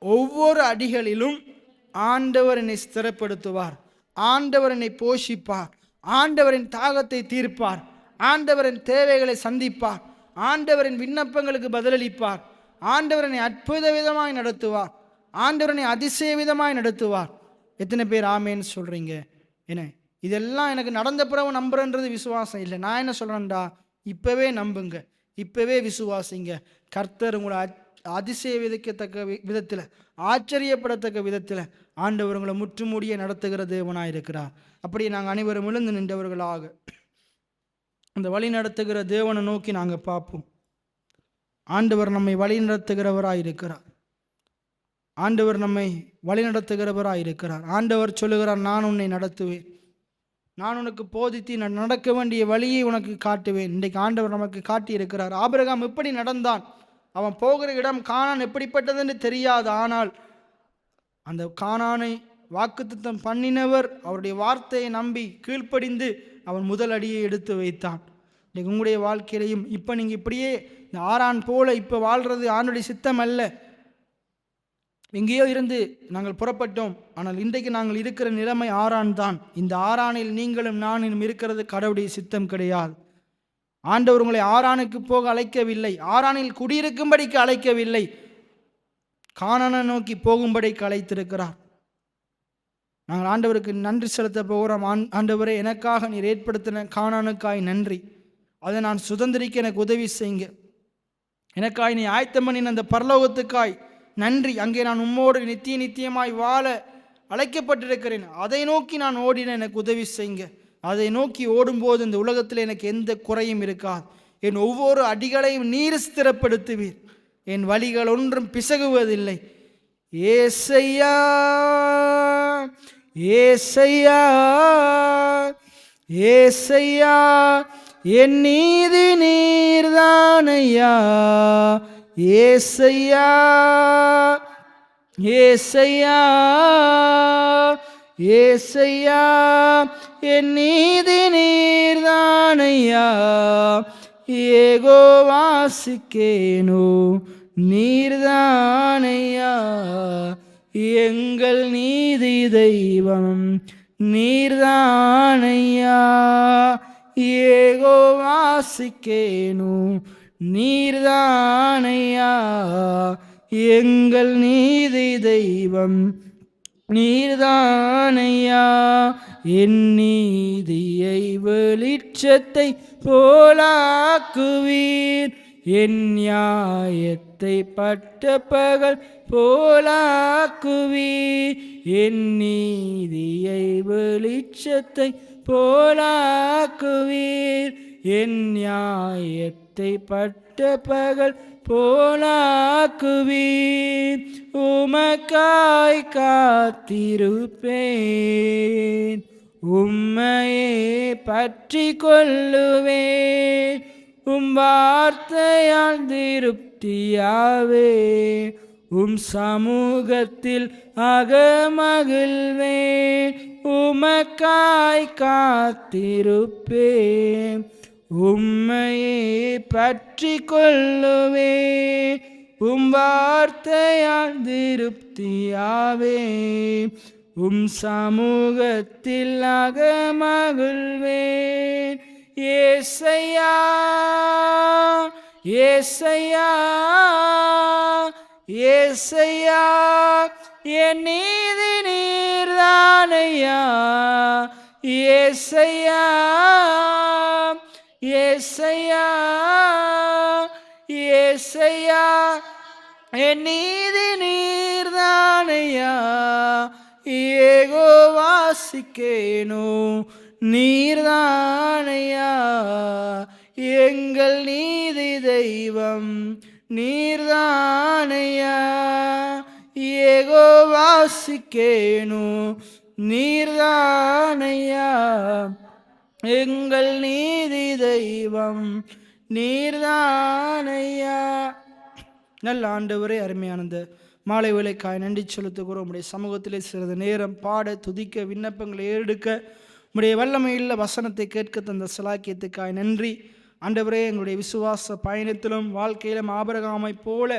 ஒவ்வொரு அடிகளிலும் ஆண்டவர் என்னை ஸ்திரப்படுத்துவார். ஆண்டவர் என்னை போஷிப்பார். ஆண்டவரின் தாகத்தை தீர்ப்பார். ஆண்டவரின் தேவைகளை சந்திப்பார். ஆண்டவரின் விண்ணப்பங்களுக்கு பதிலளிப்பார். ஆண்டவரனை அற்புத விதமாய் நடத்துவார். ஆண்டவரனை அதிசய விதமாய் நடத்துவார். எத்தனை பேர் ஆமேன்னு சொல்கிறீங்க? என்ன இதெல்லாம் எனக்கு நடந்த பிறகு நம்புறன்றது விசுவாசம் இல்லை. நான் என்ன சொல்கிறேன்டா, இப்போவே நம்புங்க, இப்போவே விசுவாசிங்க. கர்த்தர் உங்களை அதிசய விதைக்கத்தக்க விதத்தில், ஆச்சரியப்படத்தக்க விதத்தில் ஆண்டவர் உங்களை முற்றுமூடிய நடத்துகிற தேவனாக இருக்கிறார். அப்படியே நாங்கள் அனைவரும் விழுந்து நின்றவர்களாக அந்த வழி நடத்துகிற தேவனை நோக்கி நாங்கள் பார்ப்போம். ஆண்டவர் நம்மை வழி நடத்துகிறவராக இருக்கிறார். ஆண்டவர் நம்மை வழி நடத்துகிறவராக இருக்கிறார். ஆண்டவர் சொல்லுகிறார், நான் உன்னை நடத்துவேன், நான் உனக்கு போதித்து நான் நடக்க வேண்டிய வழியை உனக்கு காட்டுவேன். இன்றைக்கு ஆண்டவர் நமக்கு காட்டி இருக்கிறார். ஆபிரகாம் எப்படி நடந்தான்? அவன் போகிற இடம் கானான் எப்படிப்பட்டதுன்னு தெரியாது. ஆனால் அந்த கானானை வாக்குத்தத்தம் பண்ணினவர் அவருடைய வார்த்தையை நம்பி கீழ்ப்படிந்து அவன் முதல் அடியை எடுத்து வைத்தான். இன்றைக்கு உங்களுடைய வாழ்க்கையிலையும் இப்போ நீங்கள் இப்படியே இந்த ஆரான் போல இப்போ வாழ்கிறது ஆண்டுடைய சித்தம் அல்ல. எங்கேயோ இருந்து நாங்கள் புறப்பட்டோம், ஆனால் இன்றைக்கு நாங்கள் இருக்கிற நிலைமை ஆரான் தான். இந்த ஆரானில் நீங்களும் நானும் இருக்கிறது கடவுளுடைய சித்தம் கிடையாது. ஆண்டவர் உங்களை ஆரானுக்கு போக அழைக்கவில்லை, ஆரானில் குடியிருக்கும்படிக்கு அழைக்கவில்லை, கானானை நோக்கி போகும்படிக்கு அழைத்திருக்கிறார். நாங்கள் ஆண்டவருக்கு நன்றி செலுத்த போகிறோம். ஆண்டவரே, எனக்காக நீர் ஏற்படுத்தின கானானுக்காய் நன்றி, அதை நான் சுதந்திரிக்க எனக்கு உதவி செய்யுங்க. எனக்காய் நீ ஆயத்தம் பண்ணின அந்த பரலோகத்துக்காய் நன்றி. அங்கே நான் உம்மோடு நித்தியமாய் வாழ அழைக்கப்பட்டிருக்கிறேன், அதை நோக்கி நான் ஓடின எனக்கு உதவி செய்யுங்க. அதை நோக்கி ஓடும்போது இந்த உலகத்தில் எனக்கு எந்த குறையும் இருக்காது. என் ஒவ்வொரு அடிகளையும் நீர் ஸ்திரப்படுத்துவீர், என் வழிகள் ஒன்றும் பிசகுவதில்லை. ஏசையா ஏசையா ஏசையா, என் நீதி நீர்தானையா. ஏசையா ஏசையா ஏசையா, என் நீதி நீர்தானையா. ஏகோவாசிக்கேனோ நீர்தானையா, எங்கள் நீதி தெய்வம் நீர்தானையா. ஏகோவாசிக்கேனோ நீர்தானையா எங்கள் நீதி தெய்வம், நீர்தானையா என் நீதியை வெளிச்சத்தை போலாக்குவீர், என் நியாயத்தை பட்ட பகல் போலாக்குவீர், என் நீதியை வெளிச்சத்தை போலாக்குவீர், என் நியாயத்தை பட்ட பகல் போலாக்குவீர். உமக்காய் காத்திருப்பேன், உம்மையே பற்றி கொள்ளுவேன், வார்த்தையால் திருப்தியாவே, சமூகத்தில் அகமகிழ்வேன். உமக்காய் காத்திருப்பேன், உம்மையே பற்றி கொள்ளுவேன், வார்த்தையால் திருப்தியாவே, சமூகத்தில் அகமகிழ்வேன். ஏசையா ஏசையா ஏசையா என் நீதி நீர்தானையா, ஏசையா ஏசையா ஏசையா என் நீதி நீர்தானையா, ஏகோவாசிக்கேனோ நீர்தானையா எங்கள் நீதி தெய்வம், நீர்தானையா ஏகோவாசிக்கேனோ நீர்தானையா எங்கள் நீதி தெய்வம், நீர்தானையா. நல்ல ஆண்டவரே, அருமையானந்த மாலை வேளைக்காய் நன்றி செலுத்துகிறோம். உடைய சமூகத்திலே சிறிது நேரம் பாட, துதிக்க, விண்ணப்பங்களை ஏறெடுக்க, உடைய வல்லமையுள்ள வசனத்தை கேட்க தந்த சலாக்கியத்துக்காய் நன்றி ஆண்டவரே. எங்களுடைய விசுவாச பயணத்திலும் வாழ்க்கையிலும் ஆபிரகாமை போல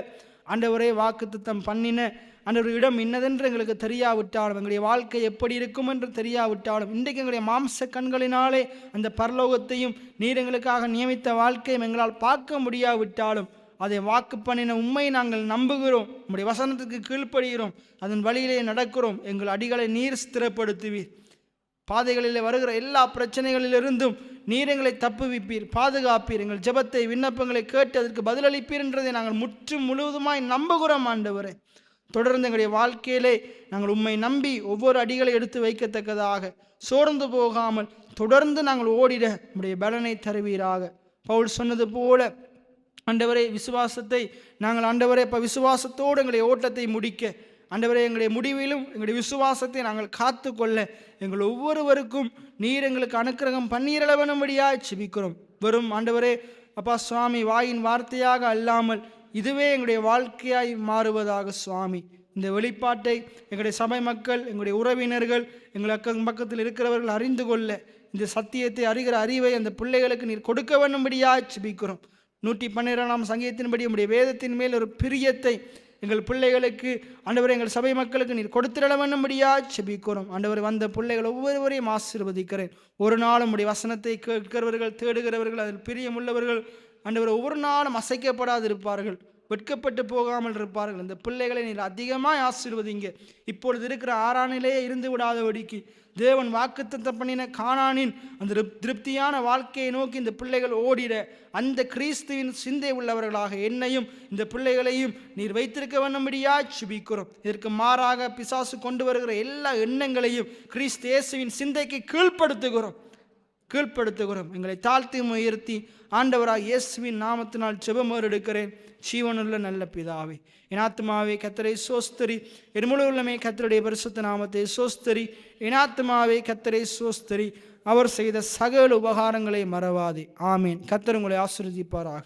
ஆண்டவரே வாக்குத்தத்தம் பண்ணின ஆண்டவர் இடம் இன்னதென்று எங்களுக்கு தெரியாவிட்டாலும், எங்களுடைய வாழ்க்கை எப்படி இருக்கும் என்று தெரியாவிட்டாலும், இன்றைக்கு எங்களுடைய மாம்ச கண்களினாலே அந்த பரலோகத்தையும் நீர் எங்களுக்காக நியமித்த வாழ்க்கையும் எங்களால் பார்க்க முடியாவிட்டாலும், அதை வாக்கு பண்ணின உண்மை நாங்கள் நம்புகிறோம். உம்முடைய வசனத்துக்கு கீழ்ப்படுகிறோம், அதன் வழியிலே நடக்கிறோம். எங்கள் அடிகளை நீர் ஸ்திரப்படுத்துவீர். பாதைகளில் வருகிற எல்லா பிரச்சனைகளிலிருந்தும் நீர் எங்களை தப்புவிப்பீர், பாதுகாப்பீர். எங்கள் ஜெபத்தை, விண்ணப்பங்களை கேட்டு அதற்கு பதிலளிப்பீர் என்றதை நாங்கள் முழுவதுமாய் நம்புகிறோம் ஆண்டவரே. தொடர்ந்து எங்களுடைய வாழ்க்கையிலே நாங்கள் உம்மை நம்பி ஒவ்வொரு அடிகளை எடுத்து வைக்கத்தக்கதாக சோர்ந்து போகாமல் தொடர்ந்து நாங்கள் ஓடிட உம்முடைய பலனை தருவீராக. பவுல் சொன்னது போல ஆண்டவரே, விசுவாசத்தை நாங்கள் ஆண்டவரே விசுவாசத்தோடு எங்களுடைய ஓட்டத்தை முடிக்க, ஆண்டவரே எங்களுடைய முடிவிலும் எங்களுடைய விசுவாசத்தை நாங்கள் காத்து கொள்ள எங்கள் ஒவ்வொருவருக்கும் நீர் எங்களுக்கு அனுக்கிரகம் பன்னீரளவனும்படியாய் செபிக்கிறோம். வெறும் ஆண்டவரே அப்பா சுவாமி வாயின் வார்த்தையாக அல்லாமல் இதுவே எங்களுடைய வாழ்க்கையாய் மாறுவதாக சுவாமி. இந்த வெளிப்பாட்டை எங்களுடைய சபை மக்கள், எங்களுடைய உறவினர்கள், எங்கள் அக்கம் பக்கத்தில் இருக்கிறவர்கள் அறிந்து கொள்ள, இந்த சத்தியத்தை அறிகிற அறிவை அந்த பிள்ளைகளுக்கு நீர் கொடுக்க வேண்டும்படியாய் செபிக்கிறோம். 112ஆம் சங்கீதத்தின்படி உம்முடைய வேதத்தின் மேல் ஒரு பிரியத்தை எங்கள் பிள்ளைகளுக்கு ஆண்டவரை எங்கள் சபை மக்களுக்கு நீர் கொடுத்திட வேண்டும்படியாய் செபிக்கிறோம். ஆண்டவர் வந்த பிள்ளைகள் ஒவ்வொருவரையும் ஆசீர்வதிக்கிறேன். ஒரு நாளும் உடைய வசனத்தை கேட்கிறவர்கள், தேடுகிறவர்கள், அதில் பிரியமுள்ளவர்கள் ஆண்டவர் ஒவ்வொரு நாளும் அசைக்கப்படாது இருப்பார்கள், வெட்கப்பட்டு போகாமல் இருப்பார்கள். இந்த பிள்ளைகளை நீர் அதிகமாக ஆசீர்வதிங்க. இப்பொழுது இருக்கிற ஆறானிலேயே இருந்து விடாதபடிக்கு தேவன் வாக்குத்தத்தம் பண்ணின கானானின் அந்த திருப்தியான வாழ்க்கையை நோக்கி இந்த பிள்ளைகள் ஓடிட அந்த கிறிஸ்துவின் சிந்தை உள்ளவர்களாக என்னையும் இந்த பிள்ளைகளையும் நீர் வைத்திருக்க வேண்டும்படியாய் செபிக்கிறோம். இதற்கு மாறாக பிசாசு கொண்டு வருகிற எல்லா எண்ணங்களையும் கிறிஸ்து இயேசுவின் சிந்தைக்கு கீழ்ப்படுத்துகிறோம். எங்களை தாழ்த்தி உயர்த்தி ஆண்டவராக இயேசுவின் நாமத்தினால் ஜெபம் எடுக்கிறேன். ஜீவனுள்ள நல்ல பிதாவே, என் ஆத்துமாவே கர்த்தரை சோஸ்தரி, என் முழு உள்ளமே கர்த்தருடைய பரிசுத்த நாமத்தை சோஸ்தரி. என் ஆத்துமாவே கர்த்தரை சோஸ்தரி, அவர் செய்த சகல உபகாரங்களை மறவாதே. ஆமேன். கர்த்தர் உங்களை ஆசீர்வதிப்பாராக.